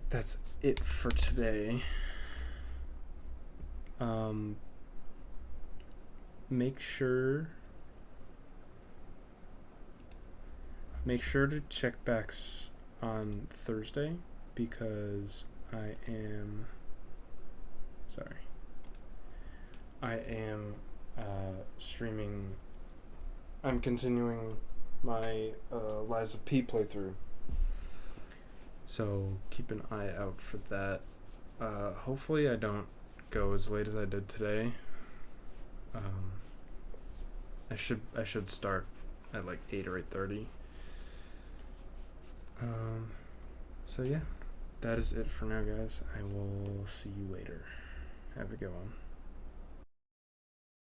that's it for today. Make sure to check back on Thursday, because I am streaming. I'm continuing my Lies of P playthrough, so keep an eye out for that. Hopefully I don't go as late as I did today. I should start at like 8 or 8:30. So yeah, that is it for now, guys. I will see you later. Have a good one.